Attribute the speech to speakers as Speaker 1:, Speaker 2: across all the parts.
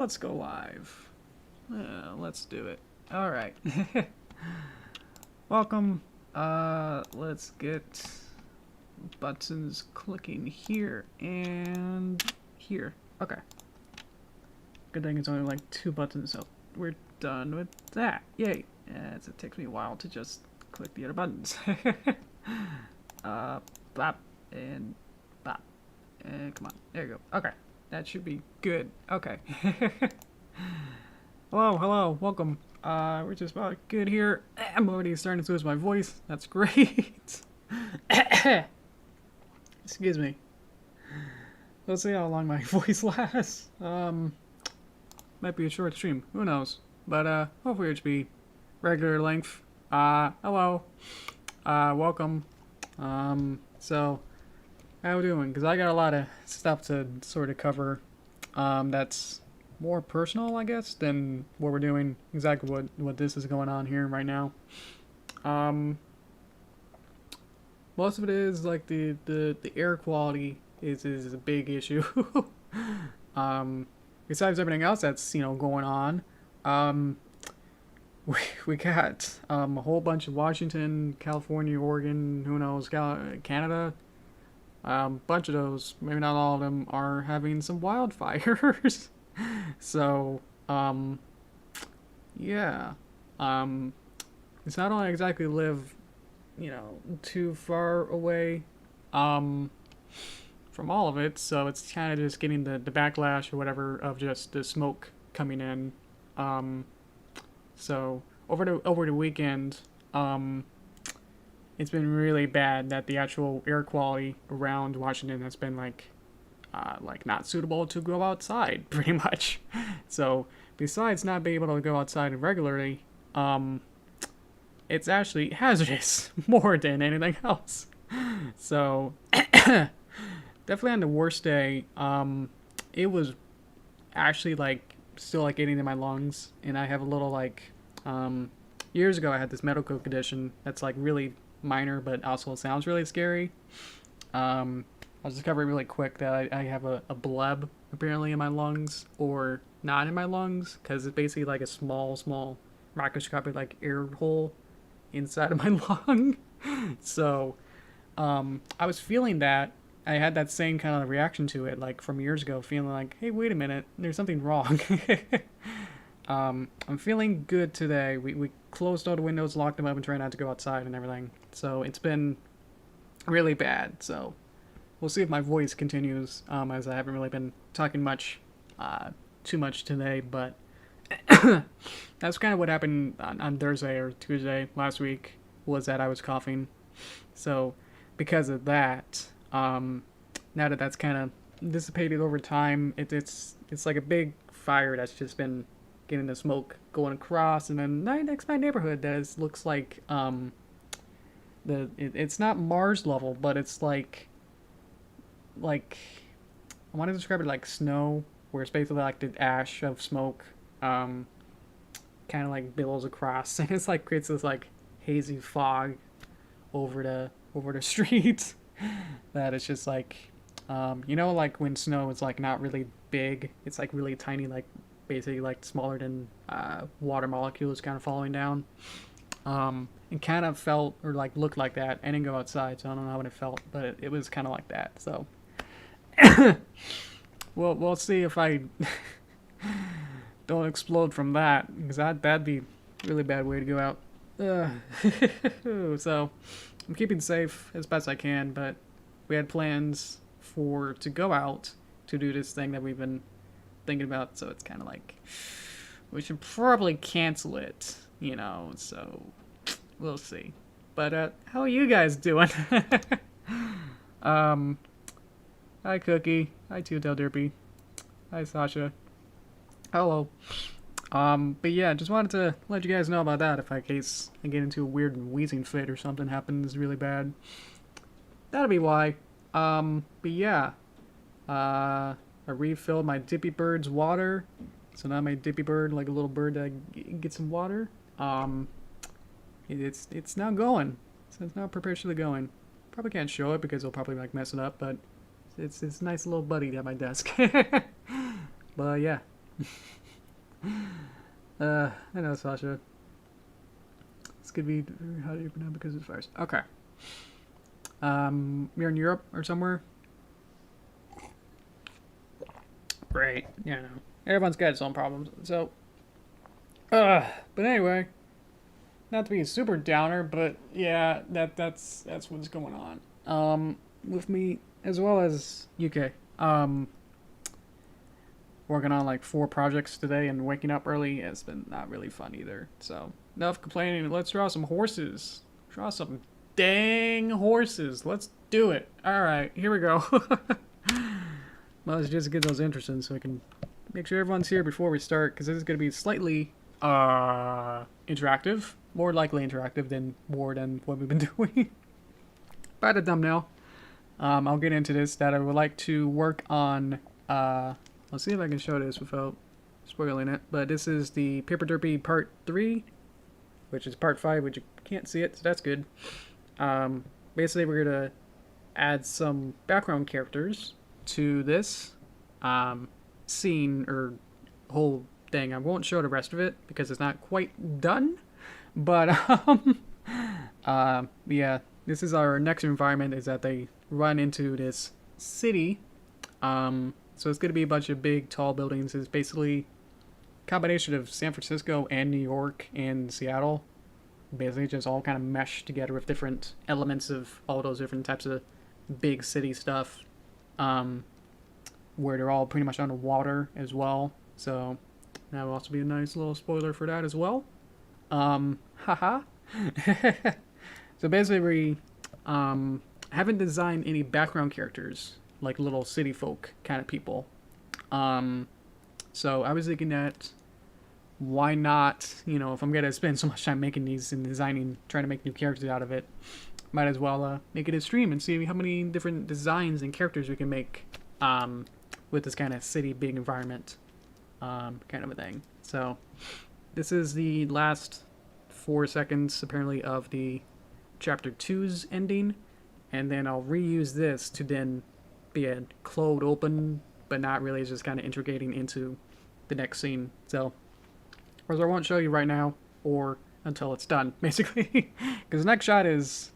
Speaker 1: Let's go live. Let's do it. All right. Welcome. Let's get buttons clicking here and here. Okay. Good thing it's only like 2 buttons, so we're done with that. Yay. As it takes me a while to just click the other buttons. Bop and bop. And come on. There you go. Okay. That should be good. Okay. Hello, welcome. We're just about good here. I'm already starting to lose my voice. That's great. Excuse me. Let's see how long my voice lasts. Might be a short stream. Who knows? But hopefully it should be regular length. Hello. Welcome. So how we doing? Because I got a lot of stuff to sort of cover that's more personal, I guess, than what we're doing, exactly what this is going on here right now. Most of it is like the air quality is a big issue. Besides everything else that's, you know, going on, we got a whole bunch of Washington, California, Oregon, who knows, Canada. Bunch of those, maybe not all of them, are having some wildfires. So, yeah. It's not only exactly live, you know, too far away, from all of it, so it's kind of just getting the backlash or whatever of just the smoke coming in. So, over the weekend, it's been really bad that the actual air quality around Washington has been like not suitable to go outside, pretty much. So besides not being able to go outside regularly, it's actually hazardous more than anything else. So definitely on the worst day, it was actually like still like getting in my lungs, and I have a little like years ago I had this medical condition that's like really minor but also sounds really scary. I'll just cover it really quick that I have a bleb apparently in my lungs, or not in my lungs, because it's basically like a small microscopic like air hole inside of my lung. So I was feeling that. I had that same kind of reaction to it like from years ago, feeling like, hey, wait a minute, there's something wrong. I'm feeling good today. We closed all the windows, locked them up, and tried not to go outside and everything. So it's been really bad. So we'll see if my voice continues, as I haven't really been talking too much today. But that's kind of what happened on Thursday or Tuesday last week, was that I was coughing. So because of that, now that that's kind of dissipated over time, it's like a big fire that's just been getting the smoke going across, and then right next to my neighborhood that looks like it's not Mars level, but it's like I want to describe it like snow, where it's basically like the ash of smoke kind of like billows across, and it's like creates this like hazy fog over the street that it's just like you know, like when snow is like not really big, it's like really tiny, like basically like smaller than water molecules kind of falling down. It kind of felt or like looked like that. I didn't go outside, so I don't know how it felt, but it was kind of like that. So we'll see if I don't explode from that, because that'd be a really bad way to go out. So I'm keeping safe as best I can, but we had plans to go out to do this thing that we've been thinking about, so it's kind of like we should probably cancel it, you know, so we'll see. But how are you guys doing? Hi Cookie, hi Derpy, hi Sasha, hello. But yeah, just wanted to let you guys know about that, if in case I get into a weird wheezing fit or something happens really bad. That'll be why. But yeah, I refilled my Dippy Bird's water, so now my Dippy Bird, like a little bird that gets some water, it's now going, so it's now perpetually going. Probably can't show it because it'll probably like mess it up, but it's a nice little buddy at my desk. But yeah, I know, Sasha. This could be how do you pronounce because it's fires. Okay. You're in Europe or somewhere? Great. Yeah, no. Everyone's got its own problems. So, but anyway, not to be a super downer, but yeah, that's what's going on. With me as well as UK. Working on like 4 projects today and waking up early has been not really fun either. So enough complaining. Let's draw some horses. Draw some dang horses. Let's do it. All right, here we go. Well, let's just get those interests in so we can make sure everyone's here before we start, because this is going to be slightly interactive, more likely interactive than more than what we've been doing. By the thumbnail, I'll get into this. That I would like to work on. Let's see if I can show this without spoiling it. But this is the Paper Derpy Part 3, which is Part 5, which you can't see it, so that's good. Basically, we're going to add some background characters to this scene or whole thing. I won't show the rest of it because it's not quite done. But, yeah, this is our next environment, is that they run into this city. So it's going to be a bunch of big, tall buildings. It's basically a combination of San Francisco and New York and Seattle. Basically just all kind of meshed together with different elements of all those different types of big city stuff. Where they're all pretty much underwater as well. So that will also be a nice little spoiler for that as well. Haha. So basically we haven't designed any background characters, like little city folk kind of people. So I was thinking that why not, you know, if I'm going to spend so much time making these and designing, trying to make new characters out of it, might as well make it a stream and see how many different designs and characters we can make with this kind of city, big environment kind of a thing. So this is the last 4 seconds, apparently, of the Chapter 2's ending, and then I'll reuse this to then be a closed open, but not really, just kind of integrating into the next scene. So, whereas I won't show you right now, or until it's done, basically, because the next shot is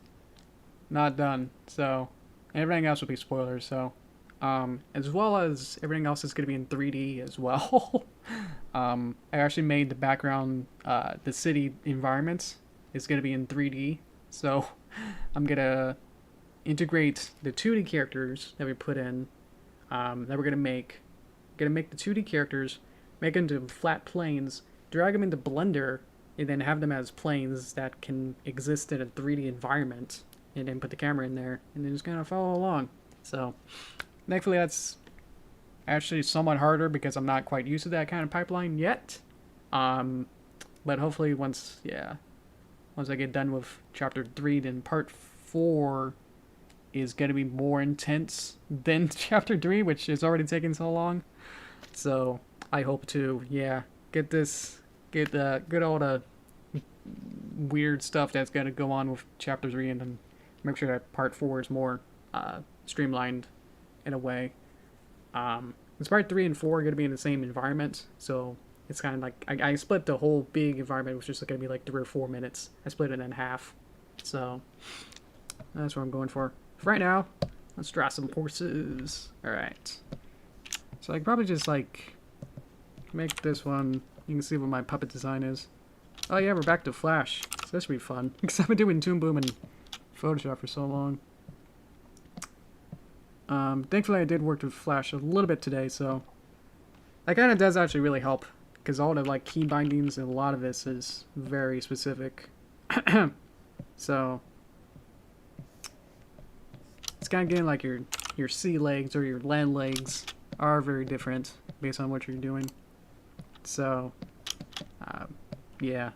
Speaker 1: not done, so everything else will be spoilers. So, as well as everything else is going to be in 3D as well. I actually made the background, the city environments is going to be in 3D, so I'm going to integrate the 2D characters that we put in, that we're going to make. Going to make the 2D characters, make them into flat planes, drag them into Blender, and then have them as planes that can exist in a 3D environment, and then put the camera in there, and then just kind of follow along. So, thankfully that's actually somewhat harder because I'm not quite used to that kind of pipeline yet. But hopefully once I get done with Chapter 3, then Part 4 is going to be more intense than Chapter 3, which is already taking so long. So I hope to, get all the weird stuff that's going to go on with Chapter 3, and then make sure that Part 4 is more streamlined in a way. It's Part 3 and 4 are going to be in the same environment, so it's kind of like, I split the whole big environment, which is just going to be like 3 or 4 minutes. I split it in half, so that's what I'm going for. For right now, let's draw some horses. Alright. So I could probably just like make this one. You can see what my puppet design is. Oh yeah, we're back to Flash. So this will be fun. Because I've been doing Toon Boom and Photoshop for so long. Thankfully I did work with Flash a little bit today, so that kind of does actually really help. Because all the like key bindings and a lot of this is very specific. So it's kind of getting like your sea legs or your land legs are very different based on what you're doing. So, yeah.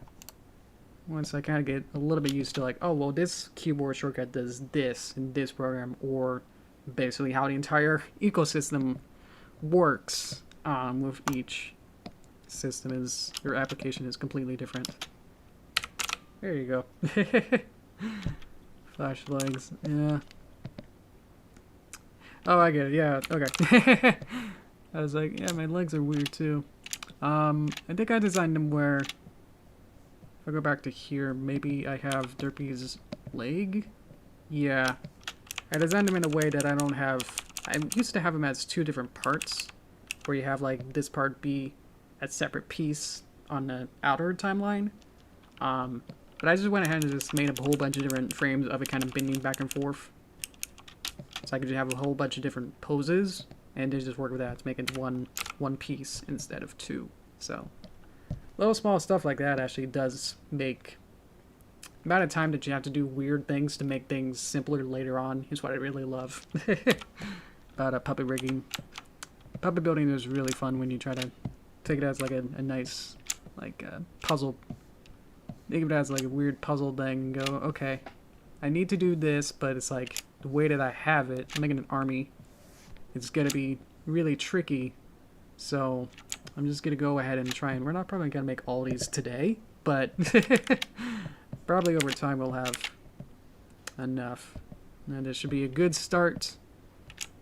Speaker 1: Once I kind of get a little bit used to like, oh, well, this keyboard shortcut does this in this program, or basically how the entire ecosystem works with each system is, your application is completely different. There you go. Flash legs, yeah. Oh, I get it, yeah, okay. I was like, yeah, my legs are weird too. I think I designed them where, if I go back to here, maybe I have Derpy's leg? Yeah. I designed them in a way that I don't have, I used to have them as two different parts, where you have like this part be a separate piece on the outer timeline. But I just went ahead and just made up a whole bunch of different frames of it kind of bending back and forth. So I could just have a whole bunch of different poses, and they just work with that to make it one piece instead of two. So little small stuff like that actually does make the amount of time that you have to do weird things to make things simpler later on is what I really love about puppet rigging. Puppet building is really fun when you try to take it as like a nice like puzzle. Think of it as like a weird puzzle thing and go, okay, I need to do this, but it's like the way that I have it, I'm making an army. It's gonna be really tricky, so I'm just gonna go ahead and try, and we're not probably gonna make all these today, but probably over time we'll have enough. And it should be a good start.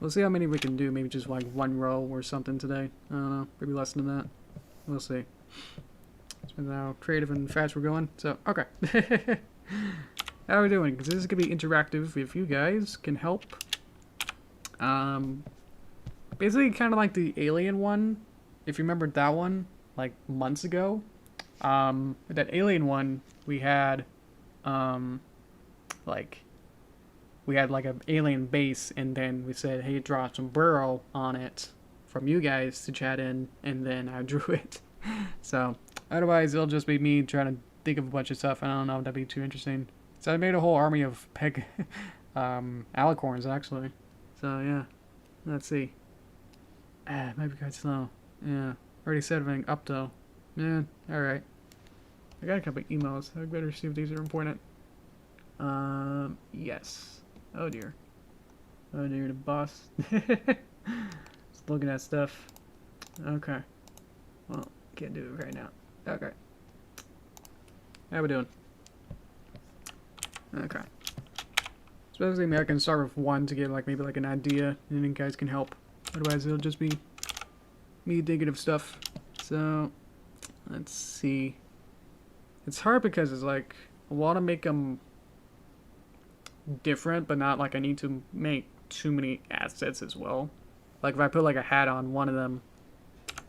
Speaker 1: We'll see how many we can do, maybe just like one row or something today. I don't know, maybe less than that. We'll see. Depends on how creative and fast we're going. So, okay. How are we doing? Because this is going to be interactive if you guys can help. Basically kind of like the alien one. If you remember that one, like months ago. That alien one, we had, like an alien base, and then we said, hey, draw a sombrero on it from you guys to chat in, and then I drew it. So, otherwise it'll just be me trying to think of a bunch of stuff. I don't know if that'd be too interesting. So I made a whole army of alicorns, actually. So, yeah. Let's see. Might be quite slow. Yeah. Already set everything up, though. Yeah, alright. I got a couple of emails. I better see if these are important. Yes. Oh, dear. Oh, dear, the boss. Just looking at stuff. Okay. Well, can't do it right now. Okay. How we doing? Okay. So basically, maybe I can start with one to get like maybe like an idea, and then you guys can help. Otherwise, it'll just be me thinking of stuff. So let's see. It's hard because it's like I want to make them different, but not like I need to make too many assets as well. Like if I put like a hat on one of them,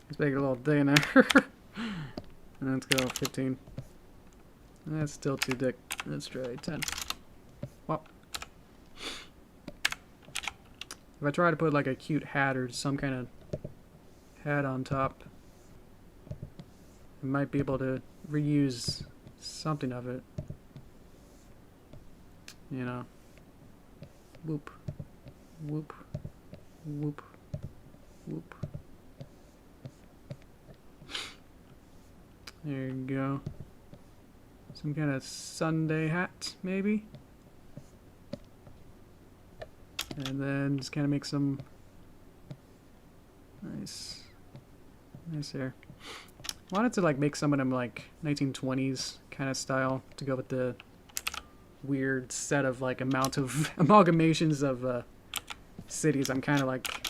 Speaker 1: let's make a little thing there. And let's go 15. That's still too thick. Let's try 10. Well, if I try to put like a cute hat or some kind of hat on top, I might be able to reuse something of it. You know. Whoop. Whoop. Whoop. Whoop. There you go. Some kind of Sunday hat, maybe? And then just kind of make some nice hair. Wanted to like make some of them like 1920s kind of style to go with the weird set of like amount of amalgamations of cities I'm kind of like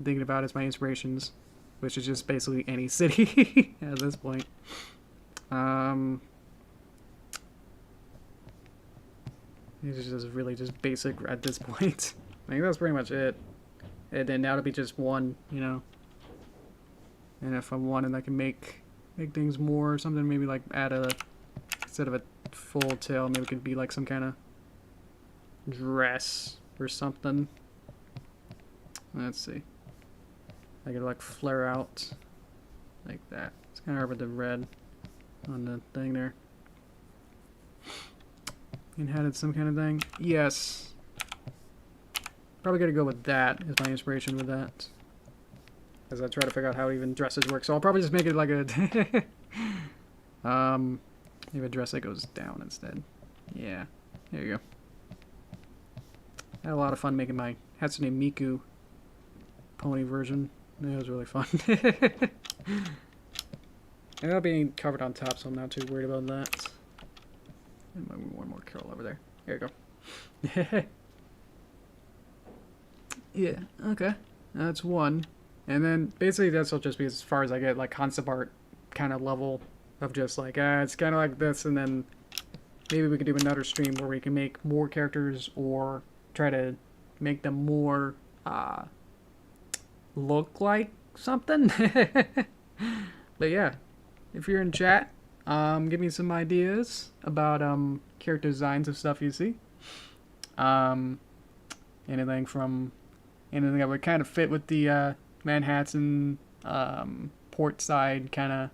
Speaker 1: thinking about as my inspirations, which is just basically any city at this point. It's just really just basic at this point. I think that's pretty much it. And then that'll be just one, you know. And if I wanted, I can make things more or something. Maybe like add a, instead of a full tail, maybe it could be like some kind of dress or something. Let's see. I could like flare out like that. It's kind of hard with the red on the thing there. And had some kind of thing. Yes. Probably gotta go with that as my inspiration with that. As I try to figure out how even dresses work. So I'll probably just make it like a maybe a dress that goes down instead. Yeah. There you go. I had a lot of fun making my Hatsune Miku pony version. It was really fun. And it'll be covered on top, so I'm not too worried about that. And one more curl over there. There you go. Yeah, okay. That's one. And then basically this will just be as far as I get, like concept art kind of level of just like, it's kind of like this, and then maybe we could do another stream where we can make more characters or try to make them more look like something. But yeah, if you're in chat, give me some ideas about character designs of stuff you see. Anything that would kind of fit with the Manhattan port side kind of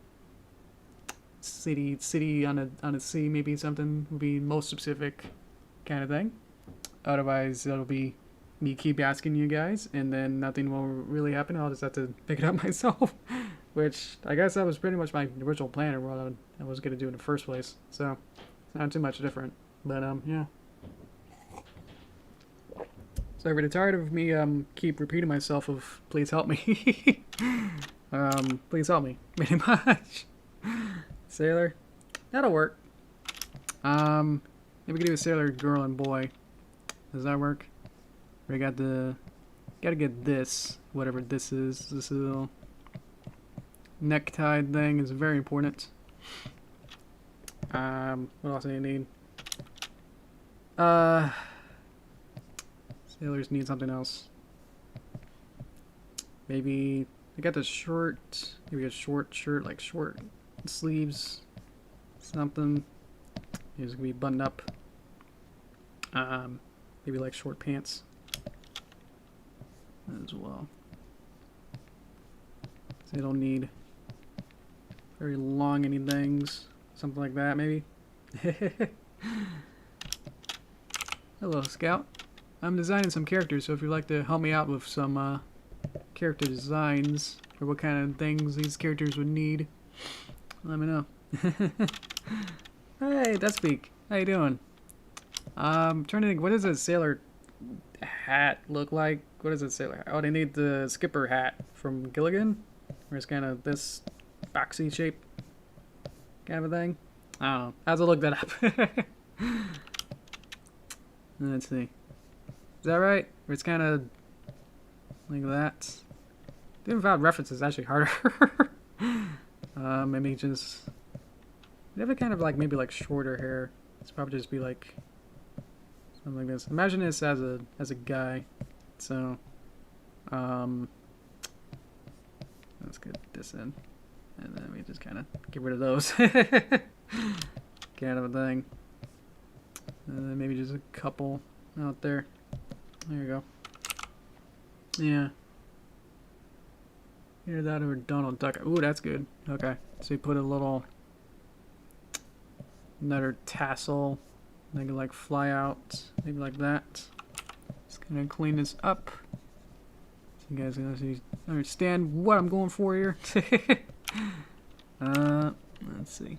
Speaker 1: city on a sea, maybe something would be most specific kind of thing. Otherwise, it'll be me keep asking you guys, and then nothing will really happen. I'll just have to pick it up myself, which I guess that was pretty much my original plan or what I was going to do in the first place. So it's not too much different, but yeah. So if you're tired of me keep repeating myself of please help me, please help me, pretty much. Sailor, that'll work. Maybe we could do a sailor girl and boy. Does that work? We gotta get this, whatever this is. This little necktie thing is very important. What else do you need? Sailors need something else. Maybe I got the short, maybe a short shirt, like short sleeves, something. It's gonna be buttoned up. Maybe like short pants as well. So you don't need very long anythings, something like that maybe. Hello, Scout. I'm designing some characters, so if you'd like to help me out with some character designs or what kind of things these characters would need, let me know. Hey, Deathspeak, how you doing? I'm trying to think, what does a sailor hat look like? What does a sailor hat? Oh, they need the skipper hat from Gilligan, where it's kind of this boxy shape kind of a thing. I don't know. I have to look that up. Let's see. Is that right? Or it's kind of like that. Doing without reference is actually harder. Maybe just... You have a kind of like, maybe like shorter hair. It's probably just be like... something like this. Imagine this as a guy. So... let's get this in. And then we just kind of get rid of those. Kind of a thing. And then maybe just a couple out there. There you go. Yeah. Either that or Donald Duck. Ooh, that's good. Okay. So you put a little... another tassel. They can like fly out. Maybe like that. Just gonna clean this up. So you guys can understand what I'm going for here. Let's see.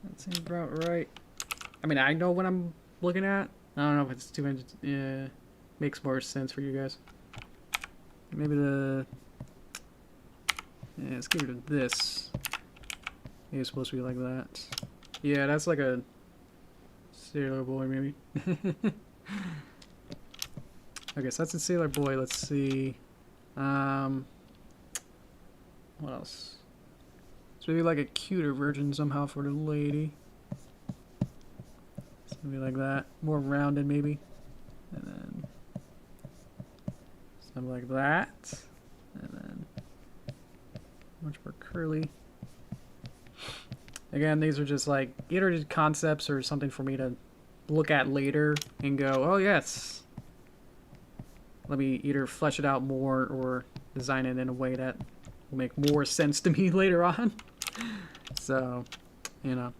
Speaker 1: That seems about right. I mean, I know what I'm looking at. I don't know if it's too much. Makes more sense for you guys. Maybe the... yeah, let's get rid of this. Maybe it's supposed to be like that. Yeah, that's like a sailor boy, maybe. Okay, so that's a sailor boy. Let's see. What else? So maybe like a cuter version somehow for the lady. So maybe like that. More rounded, maybe. And then something like that. And then much more curly. Again, these are just like either just concepts or something for me to look at later and go, oh yes. Let me either flesh it out more or design it in a way that will make more sense to me later on. So, you know.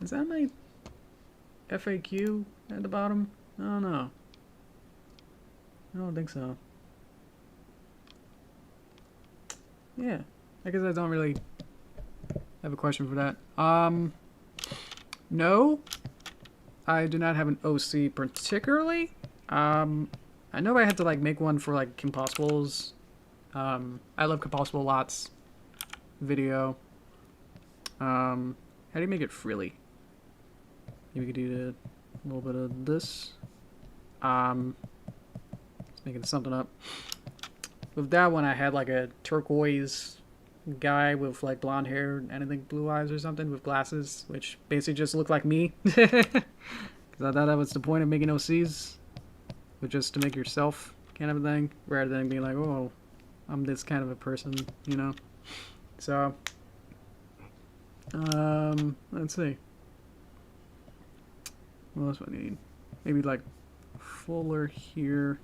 Speaker 1: Is that my FAQ at the bottom? I don't know. I don't think so. Yeah, I guess I don't really have a question for that. No, I do not have an OC particularly. I know I had to like make one for like Compossibles. I love Compossible lots video. How do you make it frilly? Maybe we could do A little bit of this. Let's make something up. With that one, I had like a turquoise guy with like blonde hair and I think blue eyes or something with glasses, which basically just looked like me. Because I thought that was the point of making OCs, but just to make yourself kind of a thing, rather than being like, oh, I'm this kind of a person, you know. So, let's see. What else do I need? Maybe like fuller here,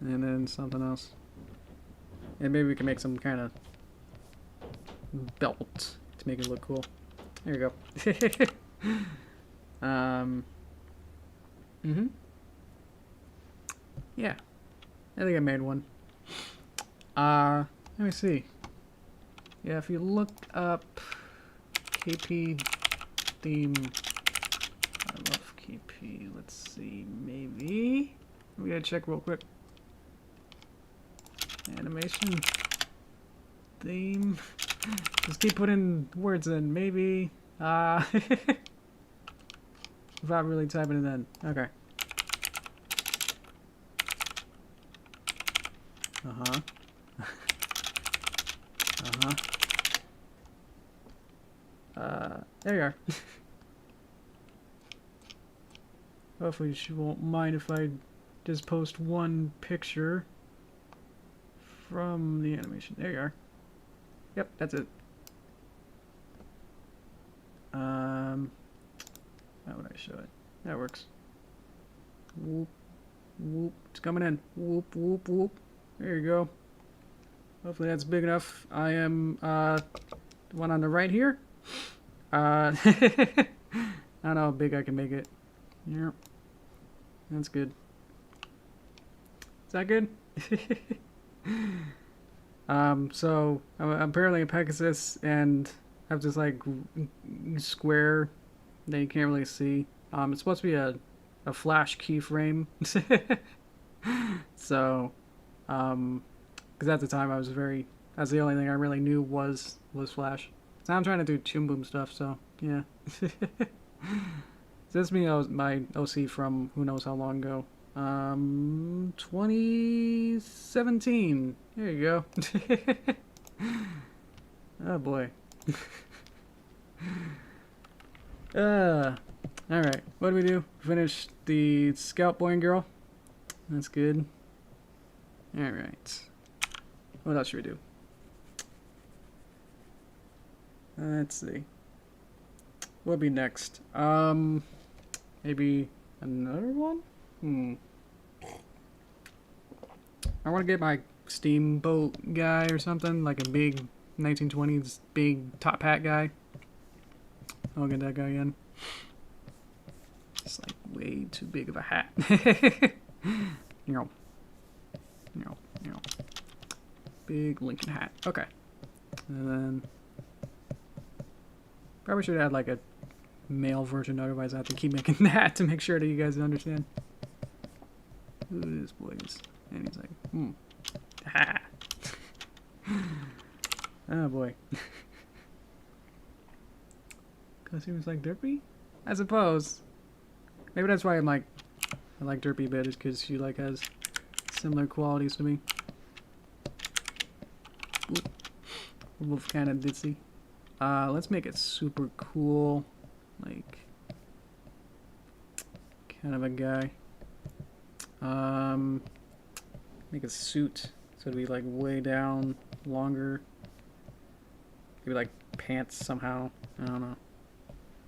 Speaker 1: and then something else. And maybe we can make some kind of belt to make it look cool. There you go. Yeah. I think I made one. Let me see. Yeah, if you look up KP theme, I love KP. Let's see, maybe we gotta check real quick. Animation theme. Just keep putting words in. Maybe. Without really typing it in. Okay. There you are. Hopefully she won't mind if I just post one picture from the animation. There you are. Yep, that's it. How would I show it? That works. Whoop, whoop. It's coming in. Whoop, whoop, whoop. There you go. Hopefully that's big enough. I am, the one on the right here. I don't know how big I can make it. Yep. That's good. Is that good? So I'm apparently a Pegasus and I have this like square that you can't really see. It's supposed to be a flash keyframe. So, because at the time that's the only thing I really knew was flash. So I'm trying to do Toon Boom stuff, so yeah. This is me, my OC from who knows how long ago. 2017. There you go. Oh boy. Alright, what do we do? Finish the Scout Boy and Girl. That's good. Alright. What else should we do? Let's see. What'll be next? Maybe another one? I want to get my steamboat guy or something, like a big 1920s big top hat guy. I'll get that guy again. It's like way too big of a hat. Big Lincoln hat. Okay. And then probably should add like a male version, otherwise I have to keep making that to make sure that you guys understand who this boy is. And he's like, ha. Oh boy. Costumes like Derpy? I suppose. Maybe that's why I like Derpy a bit, is because she like has similar qualities to me. Oop. We're both kind of ditzy. Let's make it super cool, like kind of a guy. Make a suit so it'd be like way down, longer. Maybe like pants somehow. I don't know.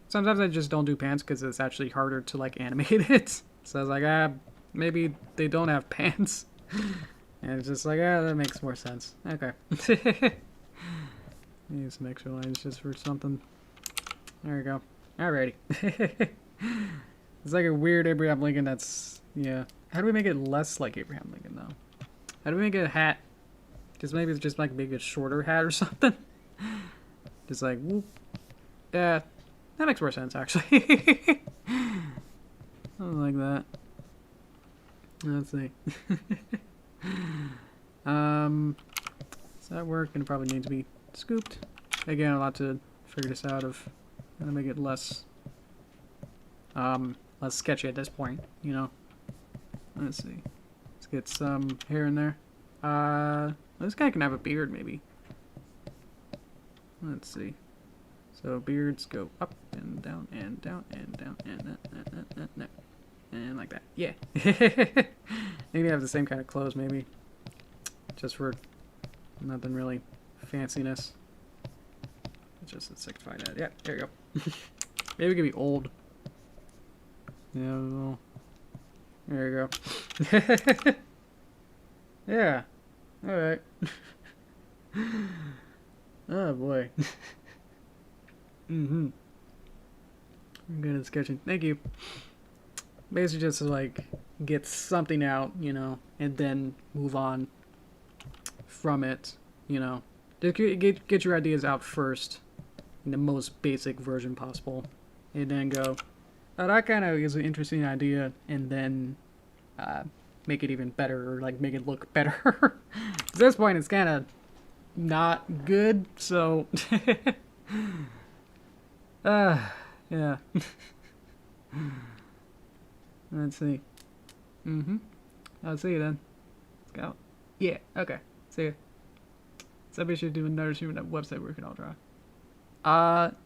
Speaker 1: Sometimes I just don't do pants because it's actually harder to like animate it. So I was like, maybe they don't have pants. And it's just like, that makes more sense. Okay. Need some extra lines just for something. There we go. Alrighty. It's like a weird Abraham Lincoln that's, yeah. How do we make it less like Abraham Lincoln though? How do we make it a hat? Just maybe it's just like make a shorter hat or something. Just like, whoop. Yeah. That makes more sense actually. Something like that. Let's see. Does that work? Gonna probably need to be scooped. Again, I'll have to figure this out of how to make it less less sketchy at this point, you know. Let's see. Let's get some hair in there. This guy can have a beard, maybe. Let's see. So beards go up and down and down and down and like that. Yeah. Maybe have the same kind of clothes, maybe. Just for nothing really fanciness. Just to signify that. Yeah, there you go. Maybe we could be old. Yeah, well, there you go. Yeah. Alright. Oh boy. I'm good at sketching. Thank you. Basically just to like get something out, you know, and then move on from it, you know. Get your ideas out first in the most basic version possible, and then go, oh, that kind of is an interesting idea, and then make it even better, or like make it look better. At this point it's kind of not good, so yeah. Let's see. I'll see you then. Let's go. Yeah, okay. See you. Somebody should do another stream on that website where we can all draw.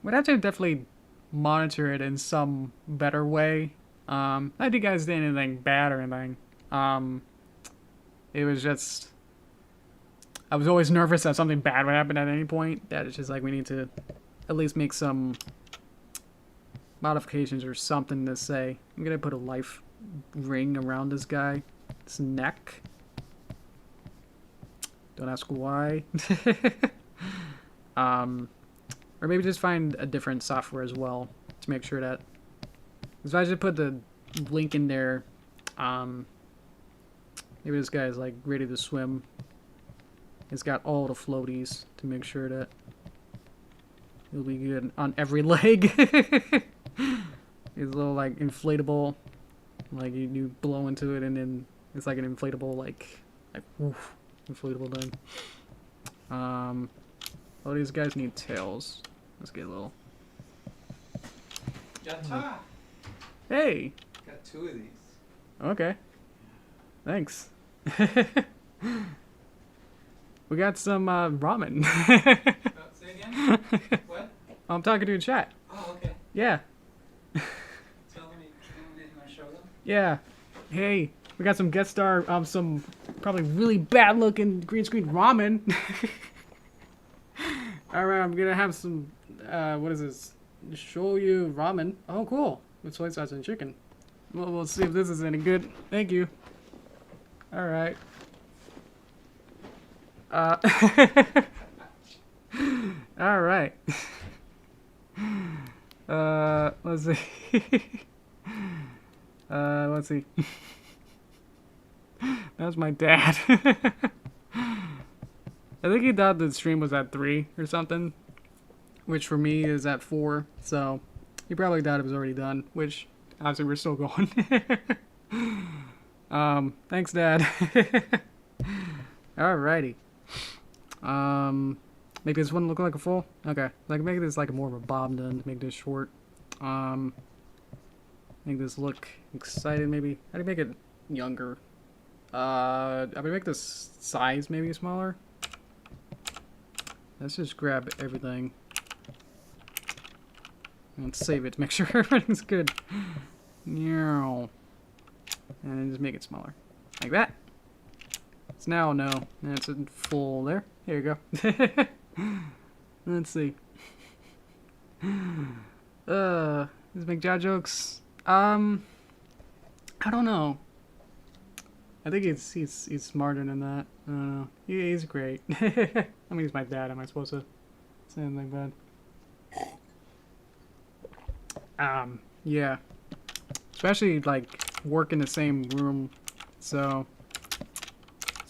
Speaker 1: We'd have to definitely monitor it in some better way. Not that you guys did anything bad or anything. It was just, I was always nervous that something bad would happen at any point. That it's just like we need to at least make some modifications or something to say. I'm gonna put a life ring around this guy, his neck. Don't ask why. Or maybe just find a different software as well to make sure that. If I just put the link in there, maybe this guy is like ready to swim. It's got all the floaties to make sure that it'll be good on every leg. It's a little like inflatable, like you blow into it and then it's like an inflatable like woof, inflatable thing. All these guys need tails. Let's get a little. Hey.
Speaker 2: Got 2 of these.
Speaker 1: Okay. Thanks. We got some ramen.
Speaker 2: Say again? What?
Speaker 1: I'm talking to you in chat.
Speaker 2: Oh, okay.
Speaker 1: Yeah.
Speaker 2: Tell me you want to show them?
Speaker 1: Yeah. Hey, we got some guest star, some probably really bad looking green screen ramen. Alright, I'm gonna have some, what is this? Shoyu ramen. Oh, cool. With soy sauce and chicken. Well, we'll see if this is any good. Thank you. Alright. Alright. Let's see. Let's see. That's my dad. I think he thought the stream was at 3 or something, which for me is at 4, so he probably thought it was already done, which obviously we're still going. Thanks, Dad. Alrighty. Make this one look like a full? Okay. Like make this like more of a bob then, make this short. Make this look excited maybe. How do you make it younger? I would make this size maybe smaller. Let's just grab everything and save it to make sure everything's good. And then just make it smaller. Like that. It's now no. That's a full there. Here you go. Let's see. These make dad jokes. I don't know. I think he's smarter than that. I don't know. He's great. I mean, he's my dad. Am I supposed to say anything bad? Yeah. Especially like work in the same room, so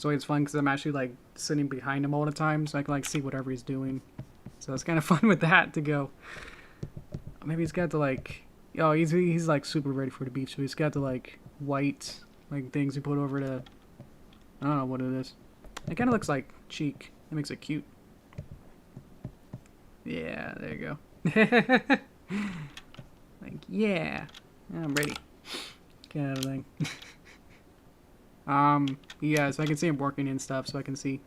Speaker 1: it's fun because I'm actually like sitting behind him all the time, so I can like see whatever he's doing. So it's kind of fun with that to go. Maybe he's got to like, oh, he's like super ready for the beach, so he's got the like white like things he put over the, I don't know what it is. It kind of looks like cheek. It makes it cute. Yeah, there you go. Like, yeah, I'm ready. kind of thing. Yeah, so I can see him working and stuff, so I can see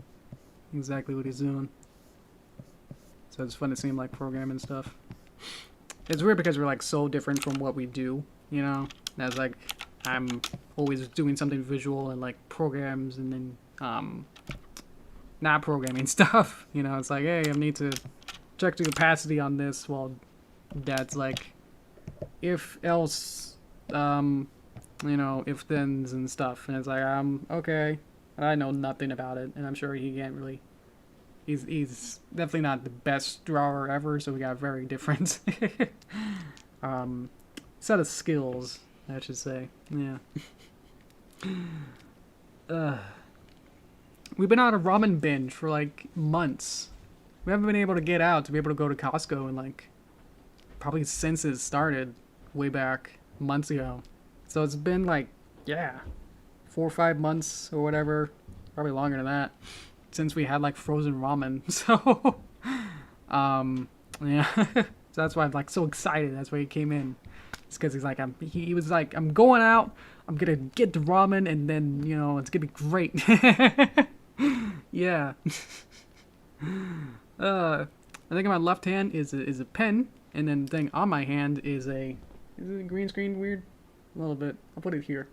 Speaker 1: exactly what he's doing. So it's fun to see him like program and stuff. It's weird because we're like so different from what we do, you know? That's like, I'm always doing something visual and like programs and then, not programming stuff. You know, it's like, hey, I need to check the capacity on this. Well, that's like, if else, you know, if thens and stuff. And it's like, okay. I know nothing about it. And I'm sure he can't really, he's definitely not the best drawer ever. So we got very different, set of skills, I should say. Yeah. We've been on a ramen binge for like months. We haven't been able to get out to be able to go to Costco and like probably since it started way back months ago. So it's been like, yeah, 4 or 5 months or whatever, probably longer than that, since we had like frozen ramen. So, yeah, so that's why I'm like so excited. That's why he came in. It's because he's like, he was like, I'm going out. I'm gonna get the ramen, and then you know it's gonna be great. Yeah. I think on my left hand is a pen, and then the thing on my hand is a green screen weird? A little bit. I'll put it here.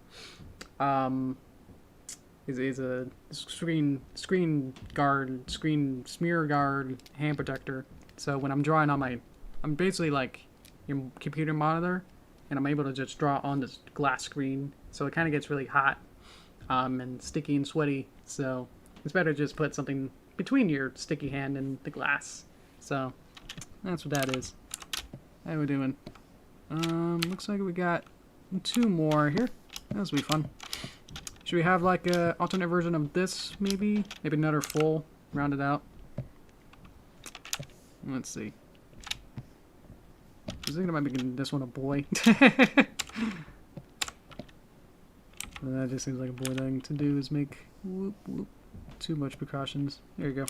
Speaker 1: Is a screen smear guard hand protector. So when I'm drawing on I'm basically like your computer monitor, and I'm able to just draw on this glass screen. So it kind of gets really hot, and sticky and sweaty. So it's better to just put something between your sticky hand and the glass. So that's what that is. How we doing? Looks like we got 2 more here. This will be fun. Should we have like a alternate version of this maybe? Maybe another full, rounded out. Let's see. I was thinking about making this one a boy. That just seems like a boy thing to do, is make whoop, whoop, too much precautions. There you go.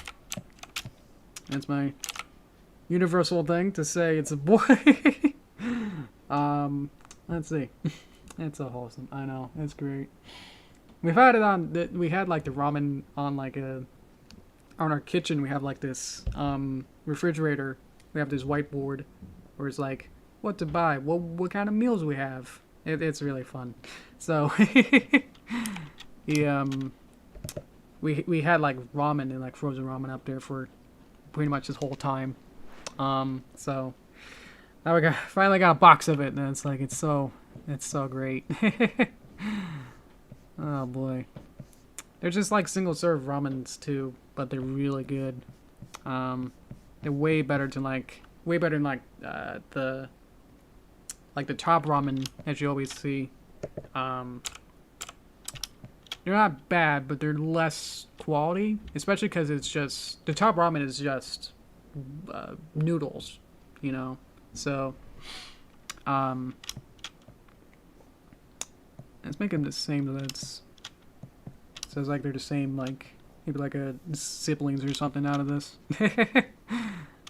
Speaker 1: That's my universal thing to say it's a boy. Let's see. It's so wholesome. I know. It's great. We've had it on, we had like the ramen on like on our kitchen. We have like this refrigerator. We have this whiteboard where it's like, what to buy, what kind of meals we have. It's really fun. So we had like ramen and like frozen ramen up there for pretty much this whole time. So now we finally got a box of it, and it's like it's so great. Oh boy, they're just like single serve ramens too, but they're really good. They're way better than like the top ramen as you always see. They're not bad, but they're less quality, especially because it's just the top ramen is just noodles, you know. So let's make them the same. That's so it's like they're the same, like maybe like a siblings or something out of this.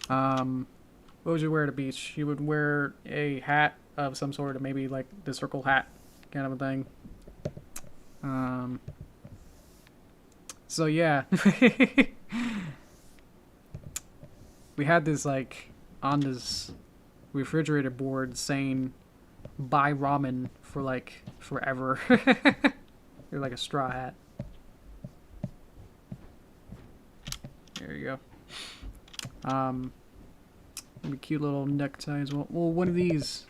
Speaker 1: What would you wear at a beach? You would wear a hat of some sort, or maybe like the circle hat kind of a thing. So yeah. We had this like on this refrigerator board saying buy ramen for like forever. You're like a straw hat. There you go. Maybe cute little necktie as well. Well, one of these.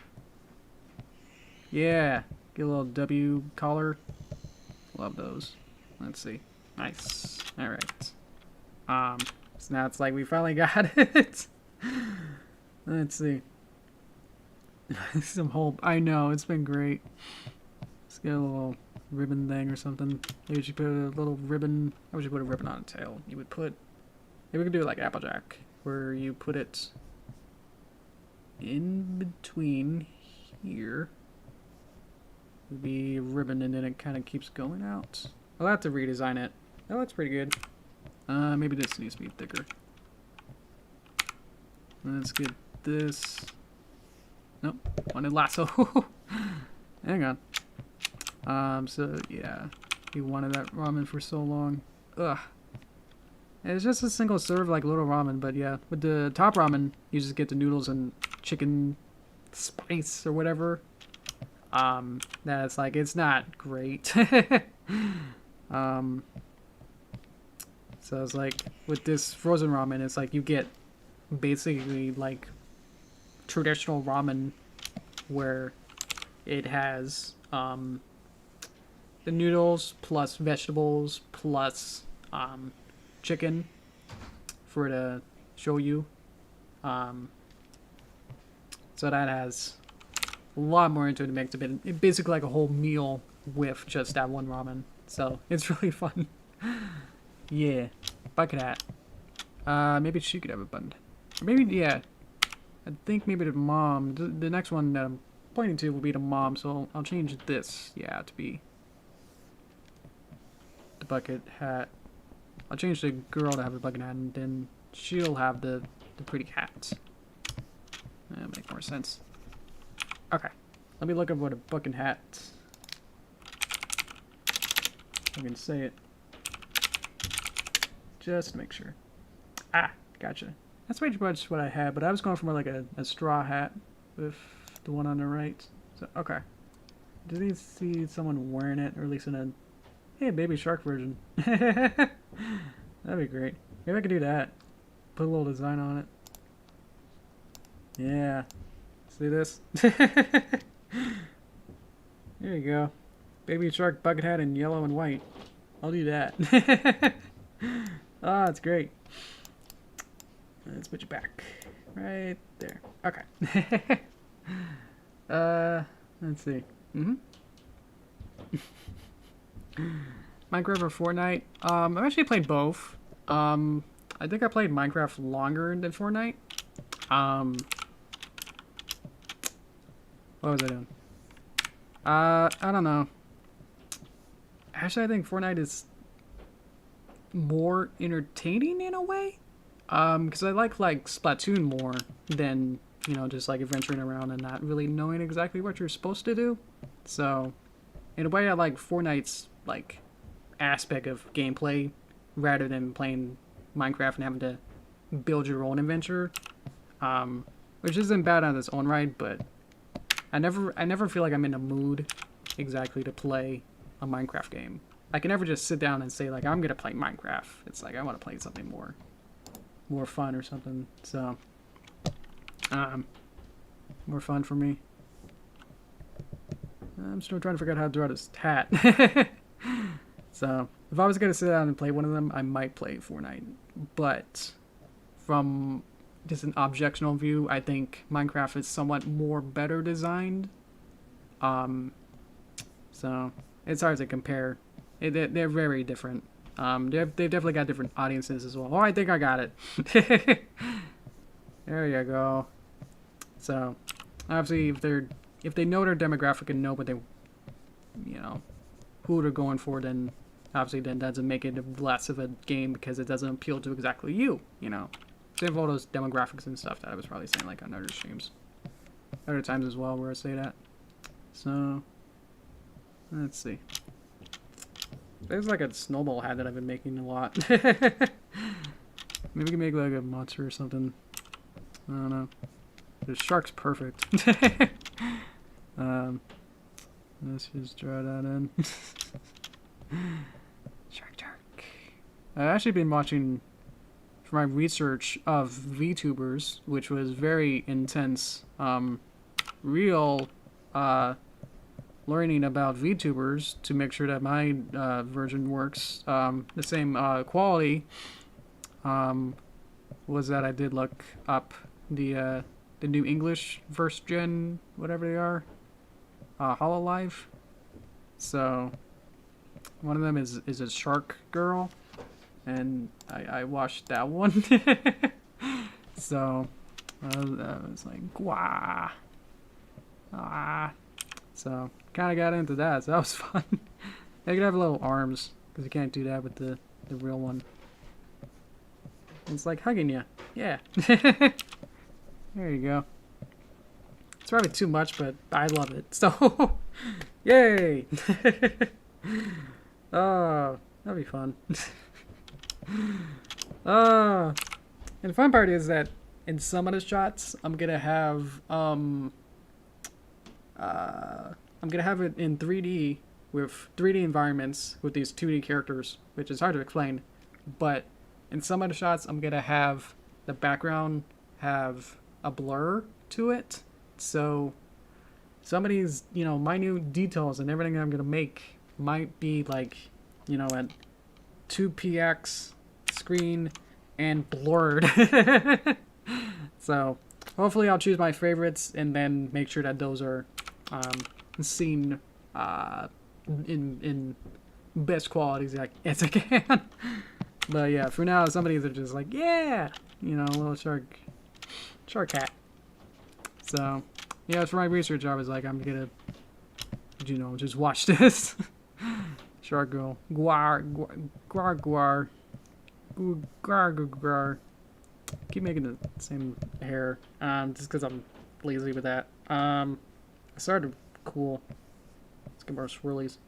Speaker 1: Yeah. Get a little W collar. Love those. Let's see. Nice. Alright. So now it's like we finally got it. Let's see. Some whole. I know, it's been great. Let's get a little ribbon thing or something. Maybe we should put a little ribbon. How would you put a ribbon on a tail? You would put. Maybe we could do it like Applejack, where you put it in between here. Would be a ribbon, and then it kind of keeps going out. I'll have to redesign it. That looks pretty good. Maybe this needs to be thicker. Let's get this. Nope, wanted lasso. Hang on. So yeah, he wanted that ramen for so long. Ugh. It's just a single serve like little ramen, but yeah, with the top ramen, you just get the noodles and chicken spice or whatever. That's like, it's not great. So it's like, with this frozen ramen, it's like you get basically like traditional ramen where it has the noodles plus vegetables plus chicken for the shoyu. So that has a lot more into it to make it basically like a whole meal with just that one ramen. So it's really fun. Yeah, bucket hat. Maybe she could have a button. Or maybe, yeah. I think maybe the mom. The next one that I'm pointing to will be the mom, so I'll change this, yeah, to be the bucket hat. I'll change the girl to have a bucket hat, and then she'll have the pretty hat. That'll make more sense. Okay, let me look up what a bucket hat. I can say it. Just to make sure. Ah, gotcha. That's pretty much what I had, but I was going for more like a straw hat with the one on the right. So, okay. Did you see someone wearing it, or at least in a, hey, baby shark version? That'd be great. Maybe I could do that. Put a little design on it. Yeah. See this? There you go. Baby shark bucket hat in yellow and white. I'll do that. Ah, it's great. Let's put you back. Right there. Okay. Let's see. Minecraft or Fortnite? I've actually played both. I think I played Minecraft longer than Fortnite. What was I doing? I don't know. Actually, I think Fortnite is more entertaining in a way. Because I like Splatoon more than, you know, just like adventuring around and not really knowing exactly what you're supposed to do. So, in a way, I like Fortnite's like aspect of gameplay rather than playing Minecraft and having to build your own adventure, which isn't bad on its own right, but I never feel like I'm in the mood exactly to play a Minecraft game. I can never just sit down and say like I'm gonna play Minecraft. It's like I want to play something more fun or something. So more fun for me. I'm still trying to figure out how to draw this hat. So if I was gonna sit down and play one of them, I might play Fortnite. But from just an objectional view, I think Minecraft is somewhat more better designed. So it's hard to compare. They're very different. They've definitely got different audiences as well. Oh, I think I got it. There you go. So obviously, if they know their demographic and know what they, you know, who they're going for, then obviously that doesn't make it less of a game because it doesn't appeal to exactly you. You know, same with all those demographics and stuff that I was probably saying like on other streams, other times as well where I say that. So let's see. There's like a snowball hat that I've been making a lot. Maybe we can make like a monster or something. I don't know. The shark's perfect. Let's just draw that in. Shark. I've actually been watching for my research of VTubers, which was very intense. Real learning about VTubers to make sure that my version works the same quality. Was that I did look up the new English first gen, whatever they are, Hololive. So one of them is a shark girl, and I watched that one. So I was like, wah. So kind of got into that, so that was fun. They could have little arms, because you can't do that with the real one. It's like hugging you. Yeah. There you go. It's probably too much, but I love it. So, yay! Oh, that'd be fun. And the fun part is that in some of the shots, I'm gonna have it in 3D with 3D environments with these 2D characters, which is hard to explain. But in some of the shots, I'm gonna have the background have a blur to it. So some of these, you know, minute details and everything I'm gonna make might be like, you know, at 2px screen and blurred. So hopefully I'll choose my favorites and then make sure that those are seen in best quality as I can. But yeah, for now, some of these are just like, yeah, you know, little shark cat. So yeah, for my research, I was like, I'm gonna, you know, just watch this. Shark girl, guar. Keep making the same hair, just because I'm lazy with that. I started cool. Let's get more swirlies.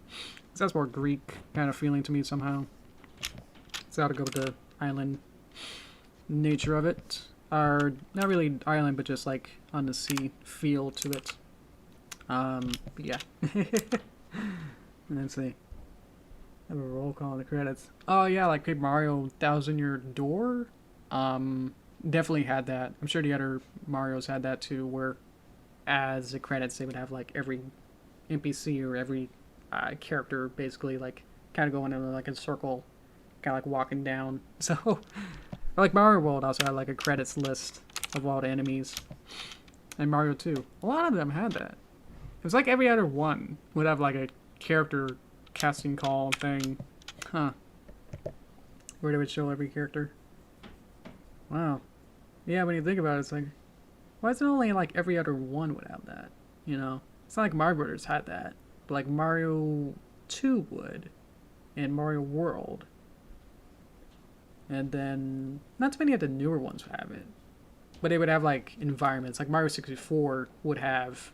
Speaker 1: That's more Greek kind of feeling to me somehow. So I gotta go with the island nature of it. Or not really island, but just like on the sea feel to it. But yeah. Let's see. I have a roll call in the credits. Oh yeah, like Paper Mario Thousand Year Door. Definitely had that. I'm sure the other Marios had that too, where as the credits they would have like every NPC or every character basically like kind of going in like a circle, kind of like walking down. So, or like Mario World also had like a credits list of all the enemies, and Mario 2. A lot of them had that. It was like every other one would have like a character casting call thing. Huh. Where they would show every character. Wow. Yeah, when you think about it, it's like, why is it only like every other one would have that? You know? It's not like Mario Brothers had that. But like Mario 2 would. And Mario World. And then, not too many of the newer ones would have it. But they would have like environments. Like Mario 64 would have,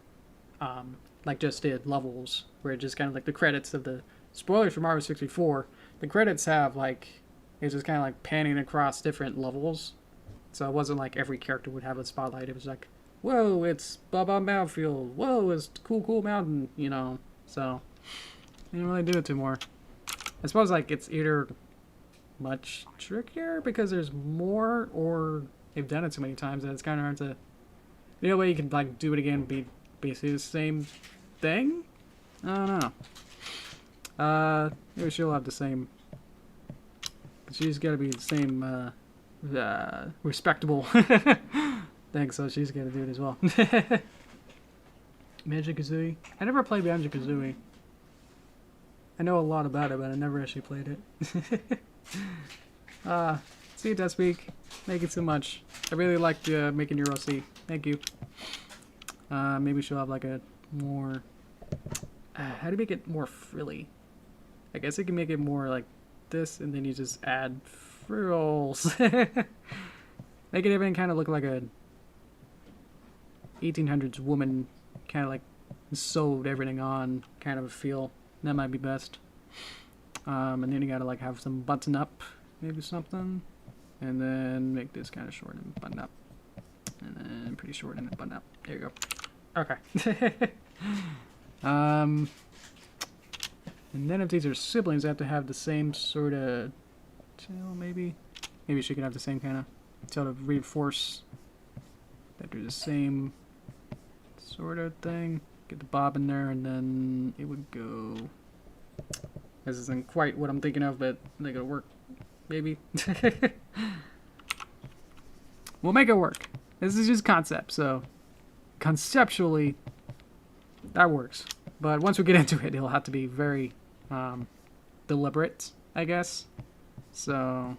Speaker 1: like just did levels. Where it just kind of like the credits of the, spoilers for Mario 64, the credits have like, it's just kind of like panning across different levels. So it wasn't like every character would have a spotlight. It was like, whoa, it's Baba Mountfield. Whoa, it's Cool Mountain, you know. So, they didn't really do it too more. I suppose like it's either much trickier because there's more, or they've done it so many times that it's kind of hard to... The only way you can like do it again would be basically the same thing? I don't know. Maybe she'll have the same... She's got to be the same, respectable thing, so she's got to do it as well. Banjo-Kazooie? I never played Banjo-Kazooie. I know a lot about it, but I never actually played it. See you, Deathspeak. Thank you so much. I really liked making your OC. Thank you. Maybe she'll have like a more... how do you make it more frilly? I guess I can make it more like this, and then you just add frills. Make it even kind of look like a 1800s woman, kind of like sewed everything on kind of a feel. That might be best. And then you gotta like have some button up, maybe something, and then make this kind of short and button up, and then pretty short and then button up. There you go. Okay. And then if these are siblings, they have to have the same sort of tail, maybe? Maybe she could have the same kind of tail to reinforce that they're the same sort of thing. Get the bob in there, and then it would go... This isn't quite what I'm thinking of, but I think it'll work. Maybe. We'll make it work. This is just concept, so... Conceptually, that works. But once we get into it, it'll have to be very deliberate, I guess. So,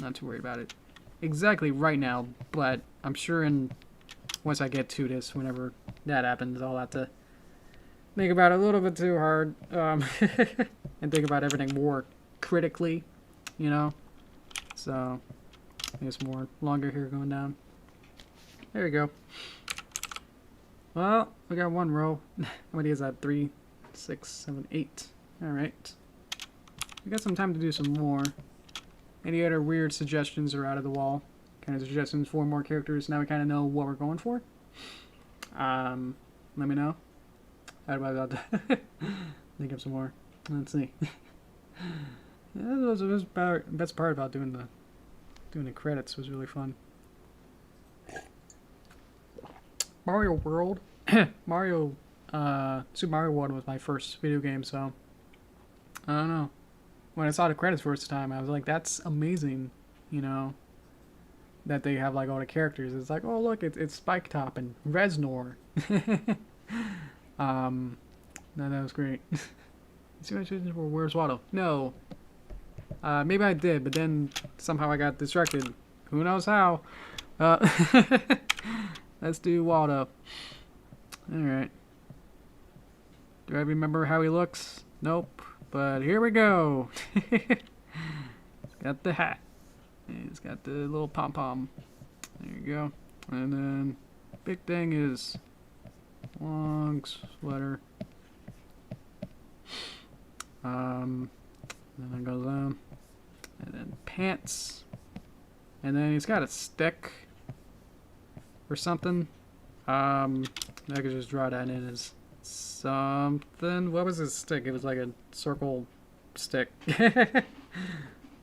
Speaker 1: not too worried about it exactly right now, but I'm sure once I get to this, whenever that happens, I'll have to think about it a little bit too hard, and think about everything more critically, you know? So, I guess more longer here going down. There you go. Well, we got one row. How many is that? 3, 6, 7, 8. Alright. We got some time to do some more. Any other weird suggestions are out of the wall? Kind of suggestions for more characters. Now we kind of know what we're going for. Let me know. How about that? Think of some more. Let's see. Yeah, that was best part about doing the credits was really fun. Mario World, Super Mario World was my first video game, so I don't know. When I saw the credits first time, I was like, "That's amazing," you know. That they have like all the characters. It's like, oh look, it's Spike Top and Reznor. No, that was great. See what I should for Where's Waldo? No. Maybe I did, but then somehow I got distracted. Who knows how? Let's do Waldo. Alright. Do I remember how he looks? Nope. But here we go. He's got the hat. He's got the little pom-pom. There you go. And then big thing is long sweater. Then it goes on. And then pants. And then he's got a stick or something. I could just draw that in as something. What was his stick? It was like a circle stick.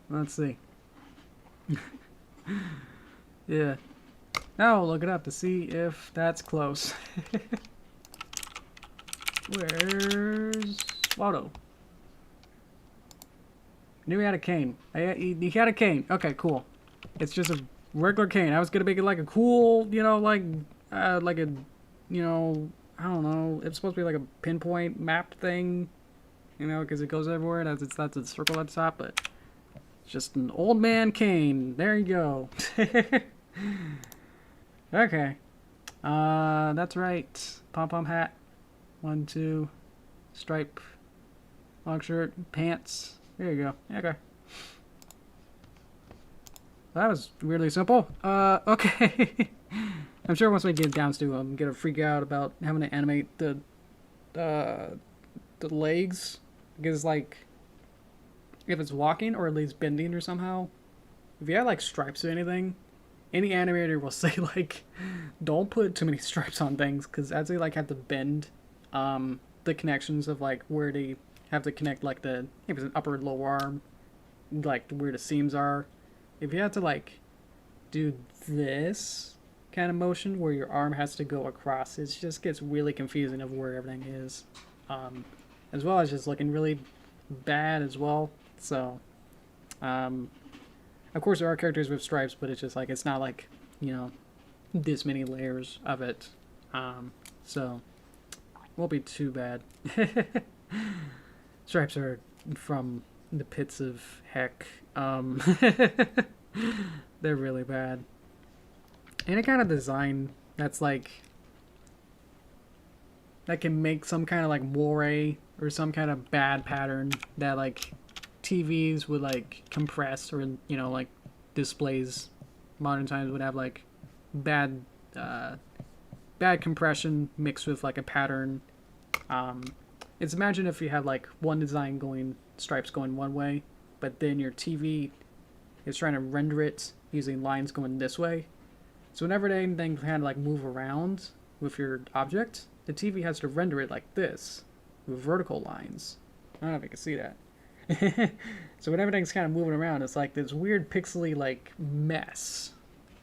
Speaker 1: Let's see. Yeah. Now I'll look it up to see if that's close. Where's Waldo? Knew he had a cane. He had a cane. Okay, cool. It's just a regular cane. I was gonna make it like a cool, you know, like a, you know, I don't know. It's supposed to be like a pinpoint map thing, you know, because it goes everywhere. That's a circle at the top, but it's just an old man cane. There you go. Okay. That's right. Pom-pom hat. 1, 2. Stripe. Long shirt. Pants. There you go. Okay. That was weirdly simple. Okay. I'm sure once we get down to I'm gonna freak out about having to animate the legs, because like if it's walking or at least bending or somehow, if you have like stripes or anything, any animator will say like, don't put too many stripes on things, because as they like have to bend the connections of like where they have to connect like if it's an upper and lower arm, like where the seams are. If you have to like do this kind of motion where your arm has to go across, it just gets really confusing of where everything is, as well as just looking really bad as well. So of course there are characters with stripes, but it's just like it's not like, you know, this many layers of it, so won't be too bad. Stripes are from the pits of heck. They're really bad. Any kind of design that's like that can make some kind of like moire or some kind of bad pattern that like TVs would like compress, or, you know, like displays modern times would have like bad compression mixed with like a pattern. It's imagine if you had like one design going, stripes going one way, but then your TV is trying to render it using lines going this way. So whenever anything kind of like move around with your object, the TV has to render it like this with vertical lines. I don't know if you can see that. So when everything's kind of moving around, it's like this weird pixely like mess.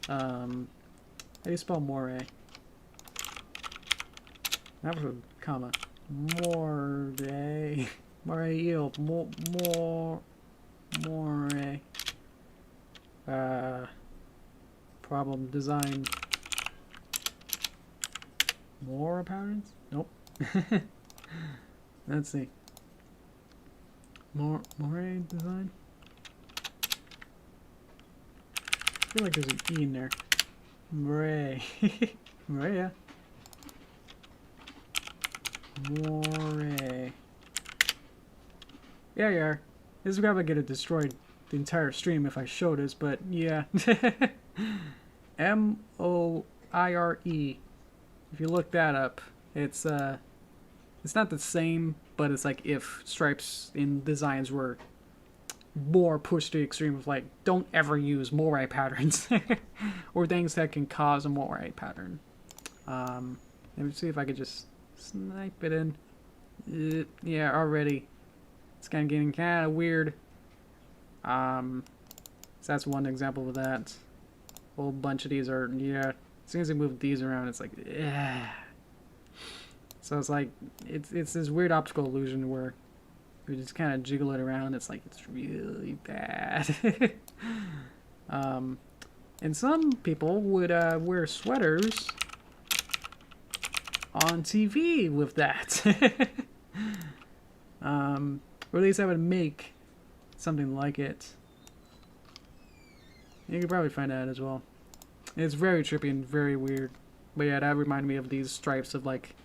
Speaker 1: How do you spell moire? That was a comma. Moire. Moire. Moire. Problem design. More patterns? Nope. Let's see. Moire design? I feel like there's an E in there. Moire. Moire. Moire. Yeah, you are. This is probably gonna destroy the entire stream if I show this, but yeah. Moire. If you look that up, it's not the same, but it's like if stripes in designs were more pushed to the extreme of like, don't ever use moire patterns or things that can cause a moire pattern. Let me see if I could just snipe it in. Yeah, already it's kind of getting kind of weird. So that's one example of that. A whole bunch of these are, yeah, as soon as I move these around, it's like, yeah. So it's like, it's this weird optical illusion where you just kind of jiggle it around. It's like, it's really bad. And some people would wear sweaters on TV with that. Or at least I would make something like it. You could probably find that as well. It's very trippy and very weird. But yeah, that reminded me of these stripes of like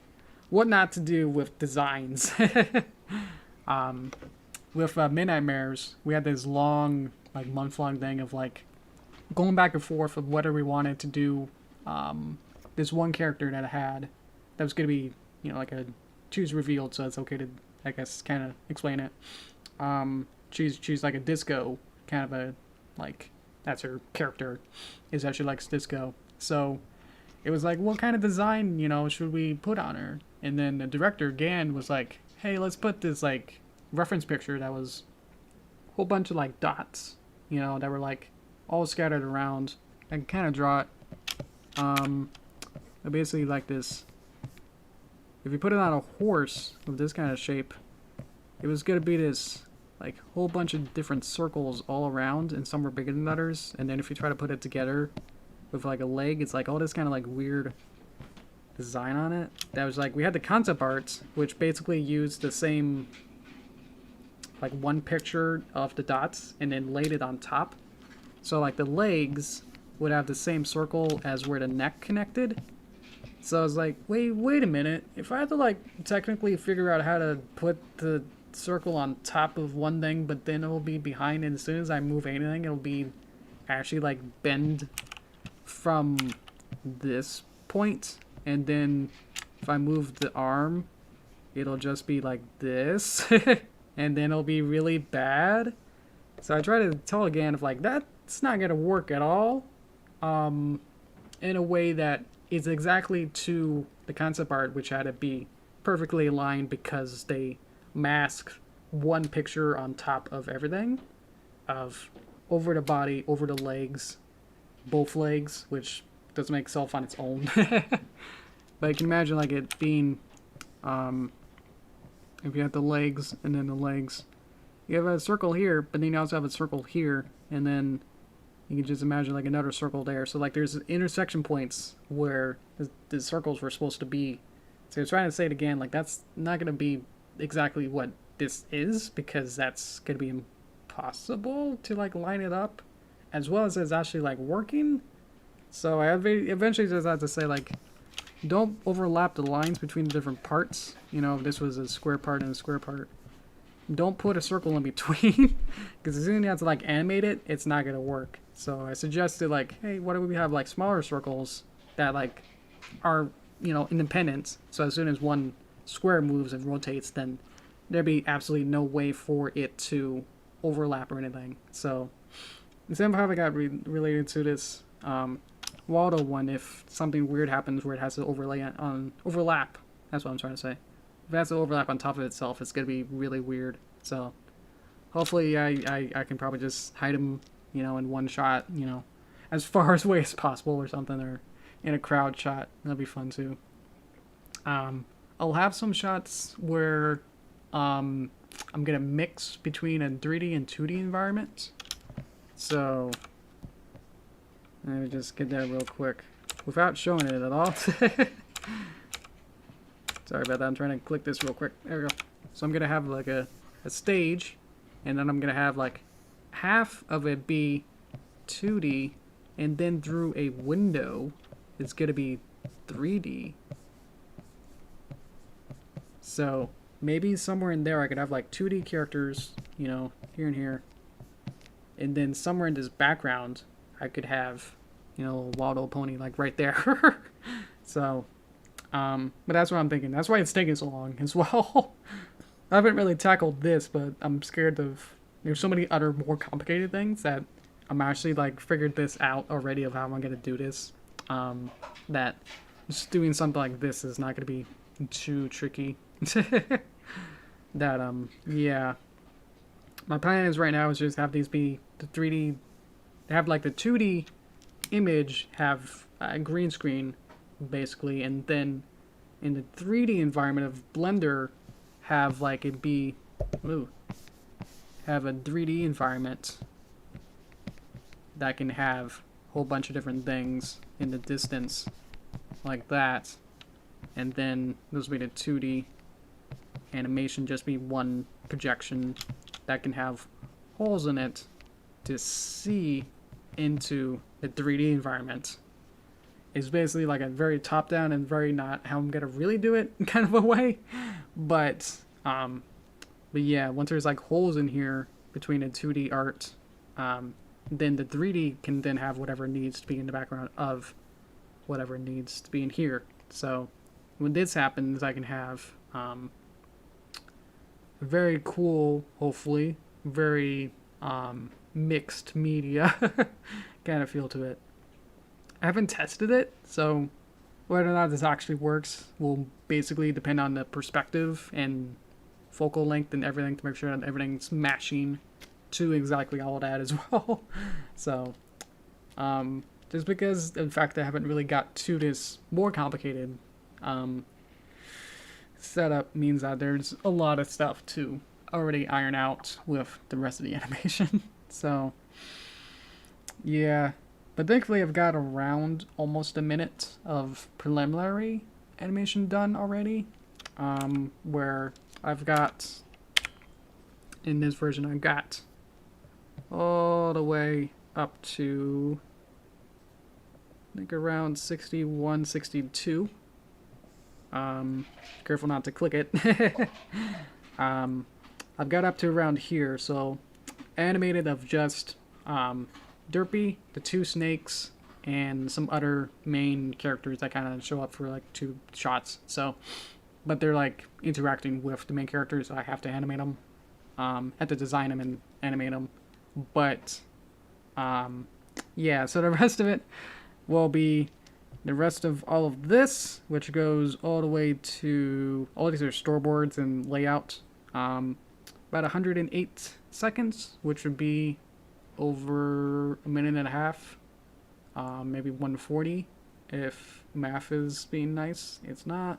Speaker 1: what not to do with designs. With Midnight Mares, we had this long, like month-long thing of like going back and forth of whether we wanted to do this one character that I had that was going to be, you know, like a choose revealed, so it's okay to, I guess, kind of explain it. Choose like a disco, kind of a, like, that's her character, is that she likes disco. So it was like, what kind of design, you know, should we put on her? And then the director, Gan, was like, hey, let's put this, like, reference picture that was a whole bunch of, like, dots, you know, that were, like, all scattered around. I can kind of draw it. Basically like this. If you put it on a horse with this kind of shape, it was going to be this, like, whole bunch of different circles all around, and some were bigger than others. And then if you try to put it together with, like, a leg, it's, like, all this kind of, like, weird design on it. That was, like, we had the concept art, which basically used the same, like, one picture of the dots and then laid it on top. So, like, the legs would have the same circle as where the neck connected. So I was like, wait a minute. If I had to, like, technically figure out how to put the circle on top of one thing, but then it'll be behind, and as soon as I move anything, it'll be actually, like, bend from this point, and then if I move the arm, it'll just be like this, and then it'll be really bad. So I try to tell again of like, that's not gonna work at all, in a way that is exactly to the concept art, which had to be perfectly aligned because they mask one picture on top of everything, of over the body, over the legs, both legs, which doesn't make itself on its own. But you can imagine like it being, if you have the legs and then the legs, you have a circle here, but then you also have a circle here, and then you can just imagine like another circle there. So like there's intersection points where the circles were supposed to be. So I was trying to say it again, like that's not going to be exactly what this is, because that's going to be impossible to like line it up as well as it's actually like working. So I eventually just had to say like, don't overlap the lines between the different parts. You know, if this was a square part and a square part, don't put a circle in between, because as soon as you have to like animate it, it's not gonna work. So I suggested like, hey, what if we have like smaller circles that like are, you know, independent, so as soon as one square moves and rotates, then there'd be absolutely no way for it to overlap or anything. So instead of how I got related to this Waldo one, if something weird happens where it has to overlap, that's what I'm trying to say. If it has to overlap on top of itself, it's gonna be really weird. So hopefully I can probably just hide them, you know, in one shot, you know, as far away as possible or something, or in a crowd shot. That'd be fun too. I'll have some shots where I'm gonna mix between a 3D and 2D environment. So let me just get that real quick without showing it at all. Sorry about that, I'm trying to click this real quick. There we go. So I'm gonna have like a stage, and then I'm gonna have like half of it be 2D, and then through a window it's gonna be 3D. So maybe somewhere in there I could have like 2D characters, you know, here and here, and then somewhere in this background I could have, you know, a wild old pony like right there. So But that's what I'm thinking. That's why it's taking so long as well. I haven't really tackled this, but I'm scared of... There's so many other more complicated things that I'm actually, like, figured this out already of how I'm going to do this. That just doing something like this is not going to be too tricky. That, yeah. My plan is right now is just have these be the 3D... Have, like, the 2D image have a green screen, basically, and then in the 3D environment of Blender have like it be have a 3D environment that can have a whole bunch of different things in the distance like that, and then those will be the 2D animation, just be one projection that can have holes in it to see into the 3D environment. It's basically like a very top-down and very not how I'm gonna really do it kind of a way, but yeah, once there's like holes in here between the 2D art, then the 3D can then have whatever needs to be in the background of whatever needs to be in here. So when this happens, I can have a very cool, hopefully very mixed media kind of feel to it. I haven't tested it, so whether or not this actually works will basically depend on the perspective and focal length and everything to make sure that everything's matching to exactly all of that as well. So, just because, in fact, I haven't really got to this more complicated setup means that there's a lot of stuff to already iron out with the rest of the animation. So, yeah. But thankfully I've got around almost a minute of preliminary animation done already, where I've got, in this version I got all the way up to, I think around 61, 62. Careful not to click it. I've got up to around here, so animated of just Derpy, the two snakes, and some other main characters that kind of show up for like 2 shots. So, but they're like interacting with the main characters, so I have to animate them. Have to design them and animate them. But, yeah, so the rest of it will be the rest of all of this, which goes all the way to, all these are storyboards and layout. About 108 seconds, which would be over a minute and a half, maybe 140 if math is being nice. It's not.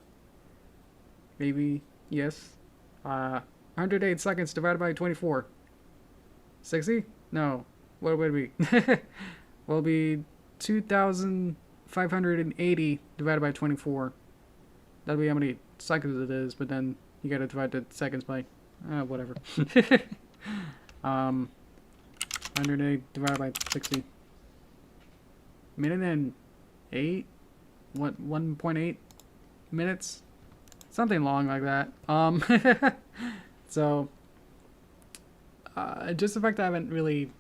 Speaker 1: Maybe, yes. 108 seconds divided by 24. 60? No. What would it be? Will be 2,580 divided by 24. That'll be how many seconds it is, but then you gotta divide the seconds by, whatever. 108 divided by 60. Minute and 8? What, 1.8 minutes? Something long like that. So, just the fact that I haven't really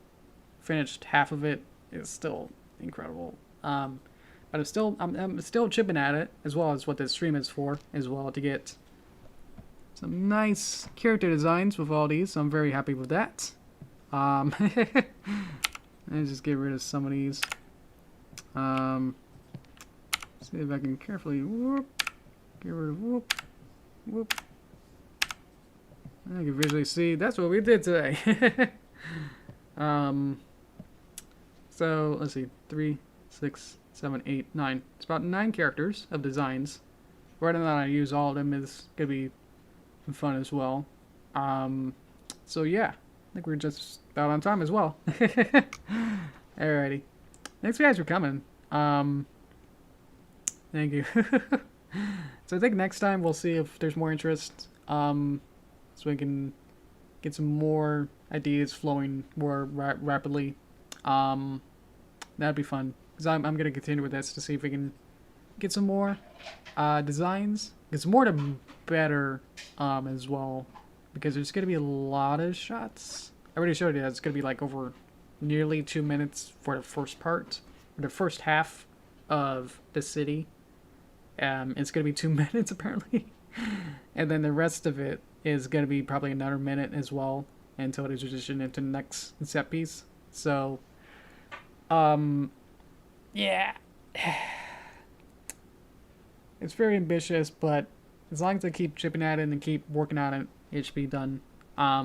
Speaker 1: finished half of it is still incredible. But I'm still chipping at it, as well as what this stream is for, as well, to get some nice character designs with all these, so I'm very happy with that. Let's just get rid of some of these. See if I can carefully get rid of whoop. I can visually see that's what we did today. So let's see, 3, 6, 7, 8, 9. It's about 9 characters of designs. Whether or not I use all of them is gonna be fun as well. So yeah, I think we're just about on time as well. Alrighty, thanks you guys for coming. Thank you. So I think next time we'll see if there's more interest, so we can get some more ideas flowing more rapidly. That'd be fun, because I'm gonna continue with this to see if we can get some more designs. It's more the better as well, because there's gonna be a lot of shots. I already showed you that it's gonna be like over nearly 2 minutes for the first part, or the first half of the city, It's gonna be 2 minutes apparently, and then the rest of it is gonna be probably another minute as well until they transition into the next set piece. So, yeah, it's very ambitious, but as long as I keep chipping at it and keep working on it, it should be done. I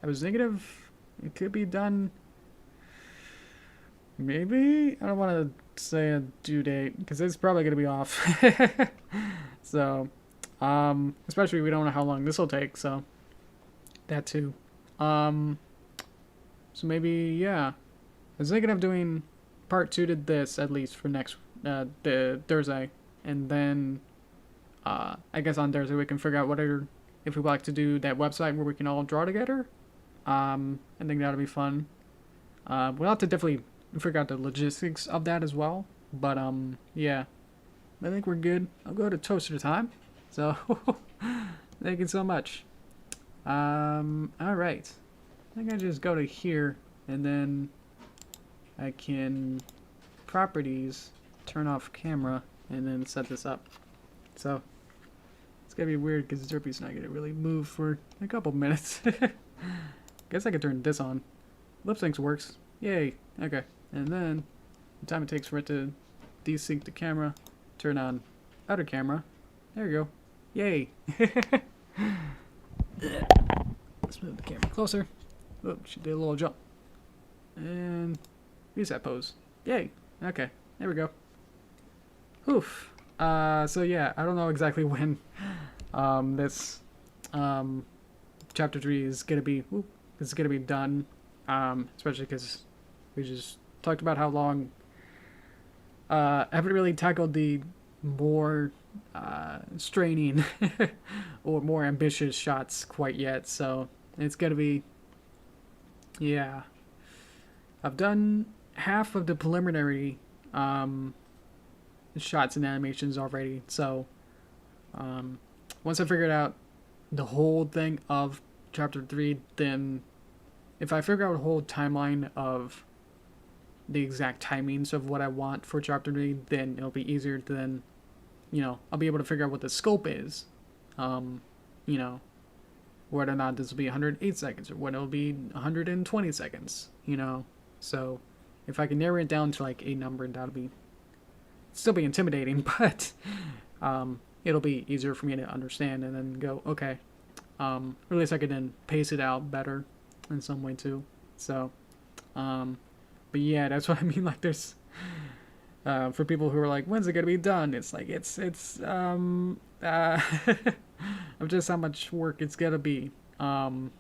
Speaker 1: was negative. It could be done. Maybe? I don't want to say a due date because it's probably going to be off. So, especially we don't know how long this will take. So, that too. So maybe, yeah. I was thinking of doing part 2 to this at least for next the Thursday. And then, I guess on Thursday we can figure out whether if we'd like to do that website where we can all draw together. I think that'll be fun. We'll have to definitely figure out the logistics of that as well. But yeah, I think we're good. I'll go to toaster time. So thank you so much. All right. I think I just go to here and then I can properties, turn off camera, and then set this up. So it's gonna be weird because Derpy's not gonna really move for a couple minutes. Guess I could turn this on. Lip syncs works. Yay. Okay. And then the time it takes for it to desync the camera, turn on other camera. There you go. Yay. Let's move the camera closer. Oh, she did a little jump. And reset pose. Yay. Okay. There we go. Oof. So yeah, I don't know exactly when this chapter 3 is gonna be done. Especially because we just talked about how long I haven't really tackled the more straining or more ambitious shots quite yet, so it's gonna be, yeah. I've done half of the preliminary shots and animations already, so once I figured out the whole thing of chapter 3, then if I figure out a whole timeline of the exact timings of what I want for chapter 3, then it'll be easier to then, you know, I'll be able to figure out what the scope is. You know, whether or not this will be 108 seconds or whether it'll be 120 seconds, you know. So if I can narrow it down to like a number, that'll be still be intimidating, but it'll be easier for me to understand and then go, okay. Or at least I could then pace it out better in some way too. So, but yeah, that's what I mean. Like, there's for people who are like, when's it gonna be done? It's like it's of just how much work it's gonna be. And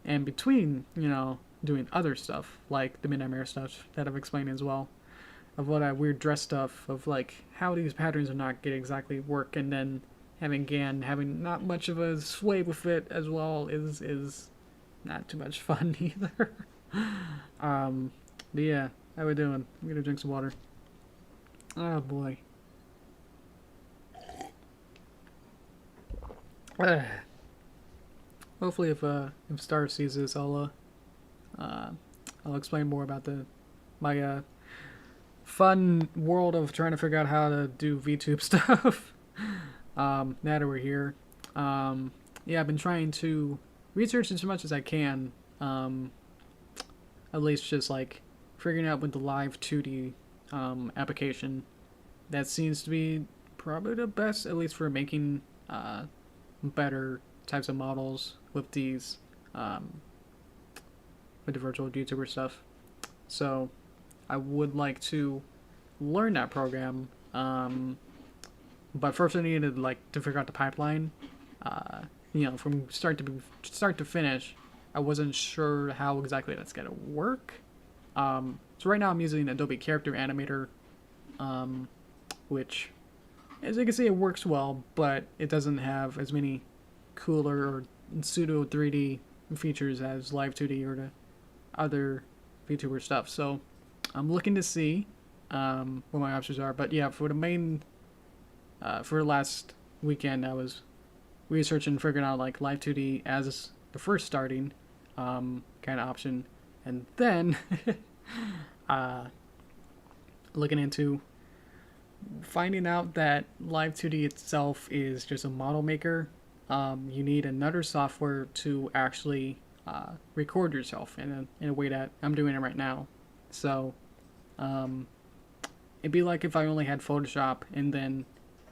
Speaker 1: between, you know, doing other stuff like the Midnight Mirror stuff that I've explained as well, of what that weird dress stuff, of like how these patterns are not getting exactly work, and then having not much of a sway with it as well is not too much fun either. But yeah, how we doing? I'm gonna drink some water. Oh boy. Hopefully, if Star sees this, I'll explain more about my fun world of trying to figure out how to do VTube stuff. Now that we're here, yeah, I've been trying to research as much as I can. At least just like figuring out with the live 2D application that seems to be probably the best, at least for making better types of models with these with the virtual YouTuber stuff. So I would like to learn that program, but first I needed to figure out the pipeline. You know, from start to finish. I wasn't sure how exactly that's gonna work. So right now I'm using Adobe Character Animator, which, as you can see, it works well, but it doesn't have as many cooler or pseudo 3D features as Live 2D or the other VTuber stuff. So I'm looking to see what my options are. But yeah, for the main, for last weekend, I was researching, figuring out like Live 2D as the first starting kind of option, and then looking into finding out that Live 2D itself is just a model maker. You need another software to actually record yourself in a way that I'm doing it right now. So it'd be like if I only had Photoshop and then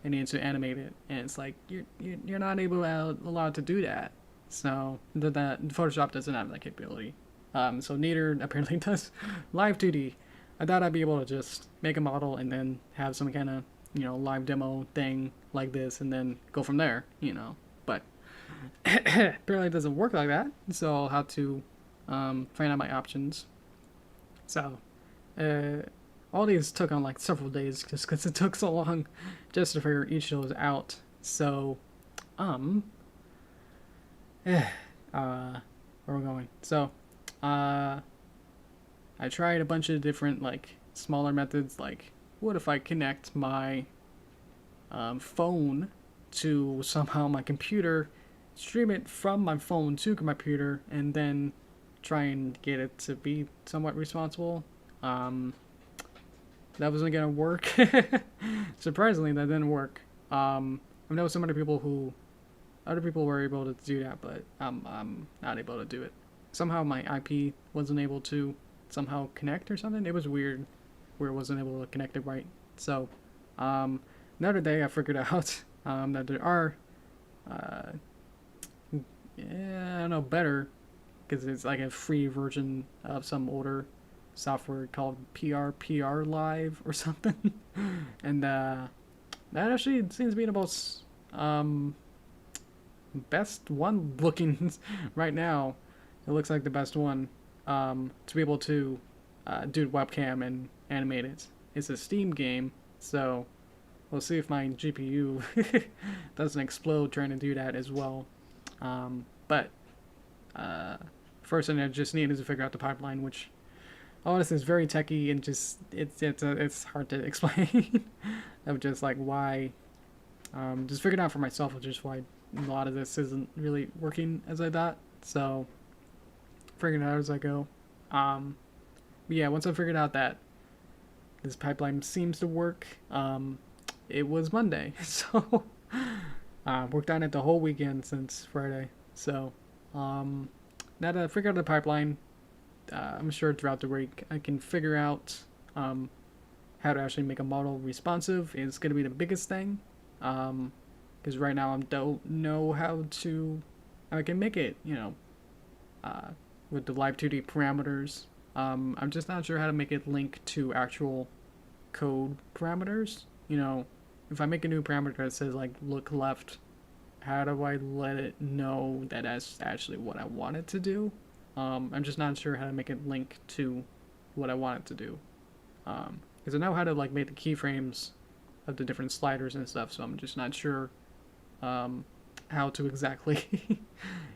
Speaker 1: I needed to animate it, and it's like you're not allowed to do that. So that Photoshop doesn't have that capability. So neither apparently does Live 2D. I thought I'd be able to just make a model and then have some kind of live demo thing like this, and then go from there. But apparently it doesn't work like that. So I'll have to find out my options. So all these took on like several days just because it took so long just to figure each of those out. So where are we going? So I tried a bunch of different like smaller methods, like what if I connect my phone to somehow my computer, stream it from my phone to my computer, and then try and get it to be somewhat responsible. That wasn't gonna work. Surprisingly, that didn't work. I know some other people were able to do that, but I'm not able to do it. Somehow my IP wasn't able to somehow connect or something. It was weird where it wasn't able to connect it right. So another day I figured out that there are I don't know, better, because it's like a free version of some older software called PR Live or something. And that actually seems to be the most best one looking right now. It looks like the best one to be able to do webcam and animate it. It's a Steam game, so we'll see if my GPU doesn't explode trying to do that as well. But first thing I just need is to figure out the pipeline, which honestly is very techy and just it's hard to explain. Of just like why, just figured out for myself, which is why a lot of this isn't really working as I thought. So figuring it out as I go. But yeah, once I figured out that this pipeline seems to work, it was Monday, so worked on it the whole weekend since Friday. So now that I figured out the pipeline, I'm sure throughout the week I can figure out how to actually make a model responsive. Is going to be the biggest thing, because right now I don't know how I can make it, with the Live 2D parameters. I'm just not sure how to make it link to actual code parameters. If I make a new parameter that says like look left, how do I let it know that that's actually what I want it to do? I'm just not sure how to make it link to what I want it to do. Because I know how to like make the keyframes of the different sliders and stuff, so I'm just not sure how to exactly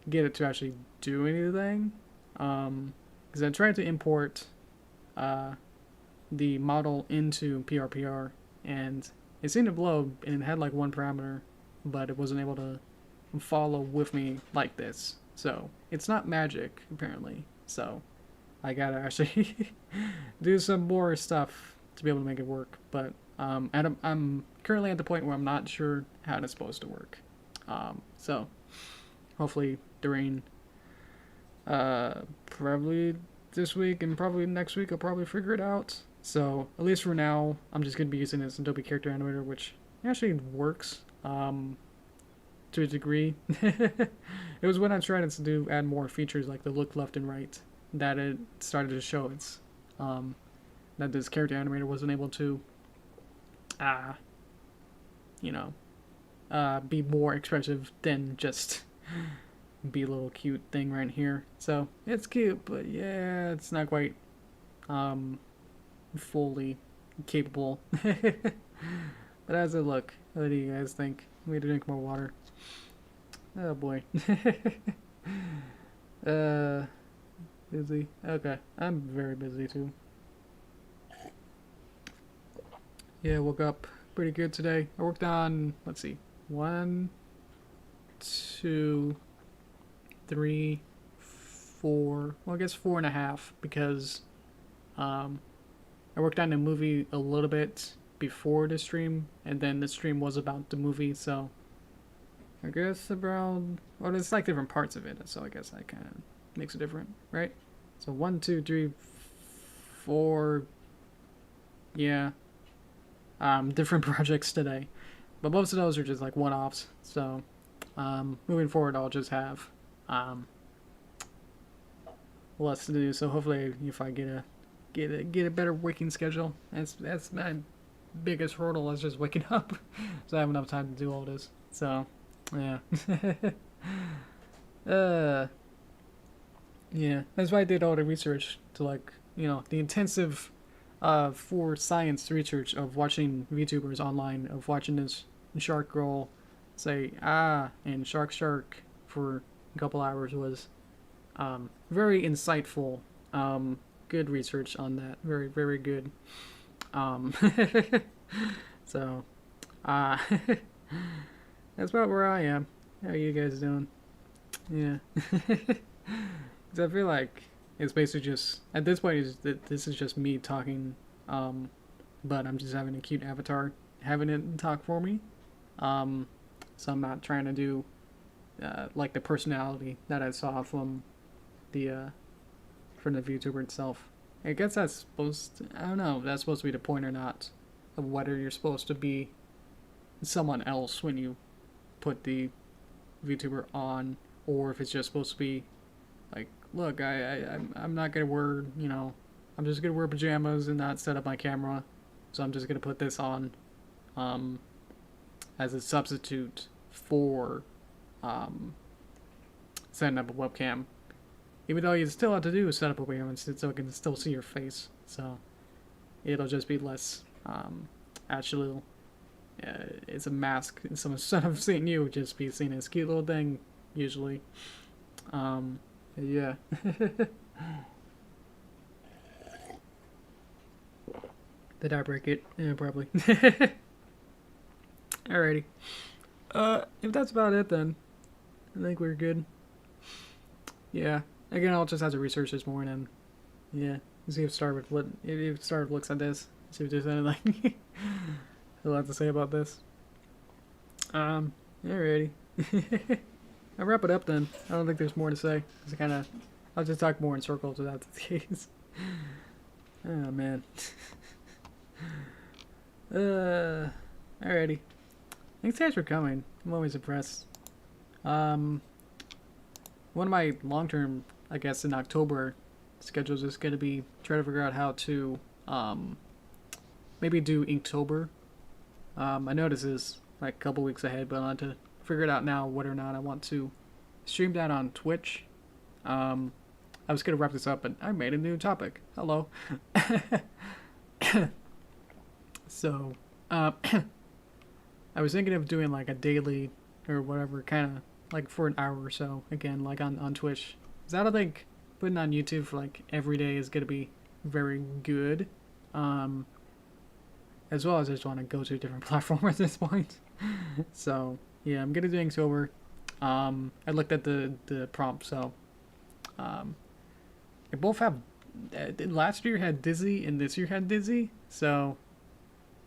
Speaker 1: get it to actually do anything. Because I tried to import the model into PRPR, and it seemed to load, and it had like one parameter, but it wasn't able to follow with me like this. So it's not magic apparently. So I gotta actually do some more stuff to be able to make it work. But I'm currently at the point where I'm not sure how it's supposed to work. So hopefully during probably this week and probably next week I'll probably figure it out. So at least for now, I'm just gonna be using this Adobe Character Animator, which actually works to a degree. It was when I tried to add more features like the look left and right that it started to show its that this Character Animator wasn't able to be more expressive than just be a little cute thing right here. So it's cute, but yeah, it's not quite fully capable. But as I look, what do you guys think? We need to drink more water. Oh boy. Busy. Okay, I'm very busy too. Yeah, woke up pretty good today. I worked on, let's see, 1, 2, 3, 4. Well, I guess 4.5 because I worked on the movie a little bit before the stream, and then the stream was about the movie, so I guess around, well, it's like different parts of it, so I guess that kind of makes it different, right? So 1, 2, 3, 4, yeah, different projects today, but most of those are just like one-offs. So moving forward, I'll just have less to do. So hopefully, if I get a better waking schedule, that's my biggest hurdle, is just waking up, so I have enough time to do all this. So yeah. Yeah, that's why I did all the research to, like, you know, the intensive for science research of watching VTubers online, of watching this shark girl say ah and shark shark for a couple hours was very insightful. Good research on that. Very, very good. So that's about where I am. How are you guys doing? Yeah. Because I feel like it's basically just, at this point, this is just me talking, but I'm just having a cute avatar having it talk for me. So I'm not trying to do like the personality that I saw from the VTuber itself. I guess that's supposed to, I don't know if that's supposed to be the point or not, of whether you're supposed to be someone else when you put the VTuber on, or if it's just supposed to be like, look, I'm not gonna wear, you know, I'm just gonna wear pajamas and not set up my camera, so I'm just gonna put this on as a substitute for setting up a webcam. Even though you still have to do is set up a webcam, so it can still see your face. So it'll just be less actually. It's a mask. So instead of seeing you, just be seeing this cute little thing usually. Yeah. Did I break it? Yeah, probably. Alrighty. If that's about it, then I think we're good. Yeah. Again, I'll just have to research this more, and then, yeah, see if Starwood looks at this. See if there's anything he'll have to say about this. Alrighty. I'll wrap it up then. I don't think there's more to say. I'll just talk more in circles without the case. Oh man. Alrighty. Thanks guys for coming. I'm always impressed. One of my long-term, I guess, in October schedules is going to be try to figure out how to maybe do Inktober. I know this is like a couple weeks ahead, but I want to figure it out now whether or not I want to stream that on Twitch. I was going to wrap this up, but I made a new topic. Hello. So, I was thinking of doing like a daily or whatever, kind of like for an hour or so, again, like on Twitch. Because I don't think putting on YouTube for like every day is going to be very good. As well as I just want to go to a different platform at this point. So, yeah, I'm going to do Inktober. I looked at the prompt, so they both have, last year had Dizzy and this year had Dizzy, so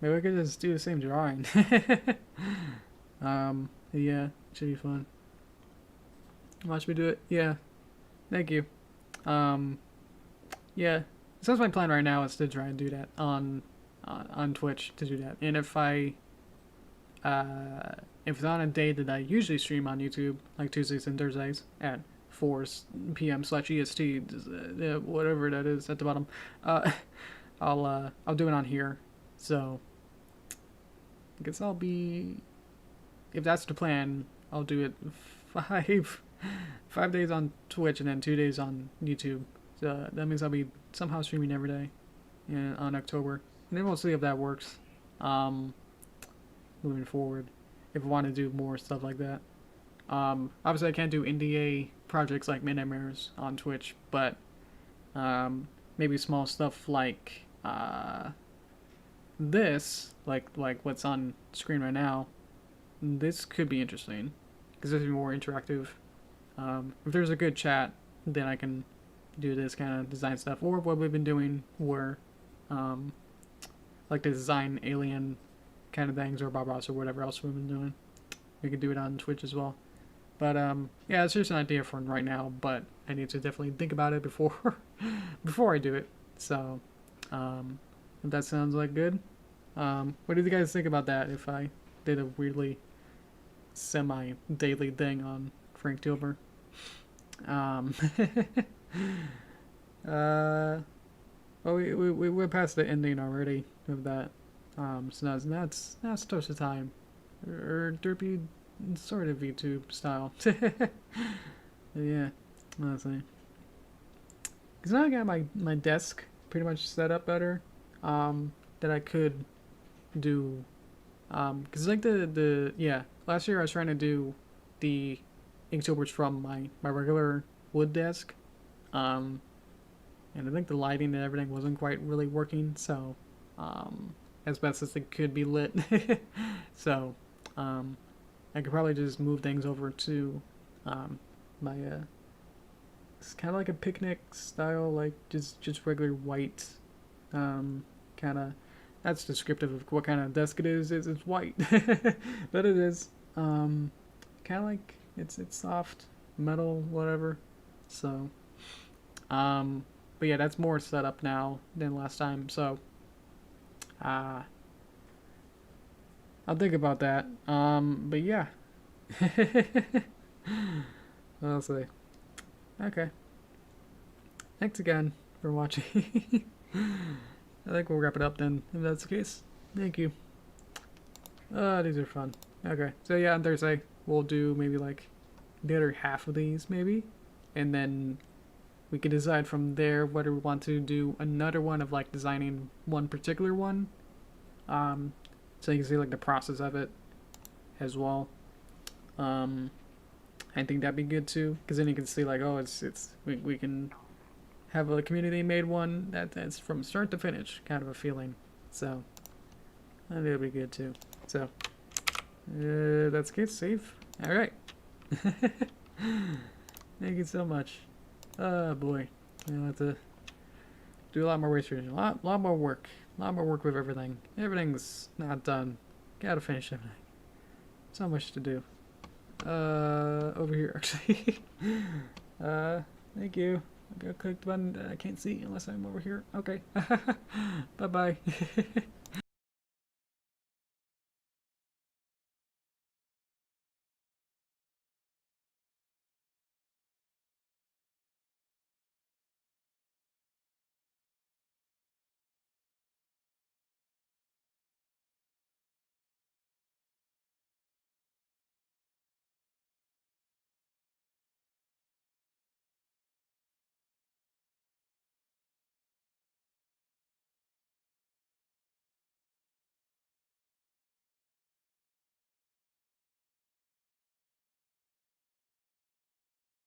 Speaker 1: maybe I could just do the same drawing. Yeah, it should be fun. Watch me do it. Yeah, thank you. Yeah, so that's my plan right now, is to try and do that on Twitch, to do that. And if it's on a day that I usually stream on YouTube, like Tuesdays and Thursdays at 4 p.m/EST, whatever that is at the bottom, I'll do it on here. So I guess I'll be, if that's the plan, I'll do it 5 days on Twitch and then 2 days on YouTube. So that means I'll be somehow streaming every day on October. And then we'll see if that works moving forward, if I want to do more stuff like that. Obviously I can't do NDA projects like Midnight Mirrors on Twitch, but maybe small stuff like this, like what's on screen right now. This could be interesting because it's more interactive. If there's a good chat, then I can do this kind of design stuff, or what we've been doing where like to design alien kind of things or Bob Ross or whatever else we've been doing. We could do it on Twitch as well. But yeah, it's just an idea for right now. But I need to definitely think about it before before I do it. So if that sounds like good, what do you guys think about that? If I did a weirdly semi-daily thing on Frank Tilber. Well, we're past the ending already of that. So now it's toast to time. Or derpy sort of VTube style. Yeah, honestly. Because now I got my desk pretty much set up better. That I could do. Because like yeah, last year I was trying to do the Inktober's from my regular wood desk. And I think the lighting and everything wasn't quite really working, so as best as it could be lit. So I could probably just move things over to my it's kind of like a picnic style, like just regular white kind of. That's descriptive of what kind of desk it is. It's white, but it is kind of like it's soft metal, whatever. So but yeah, that's more set up now than last time. So I'll think about that. But yeah. I'll say. Okay. Thanks again for watching. I think we'll wrap it up then, if that's the case. Thank you. These are fun. Okay. So yeah, on Thursday, we'll do maybe like the other half of these, maybe. And then we can decide from there whether we want to do another one of like designing one particular one. So you can see like the process of it as well. I think that'd be good too, because then you can see like, oh, we can have a community made one that's from start to finish kind of a feeling. So I think it'll be good too. So that's good. Save. All right. Thank you so much. Oh boy, I'll have to do a lot more research, a lot more work, with everything. Everything's not done. Gotta finish everything. So much to do. Over here actually. Thank you. I'm gonna click the button that I can't see unless I'm over here. Okay. Bye bye.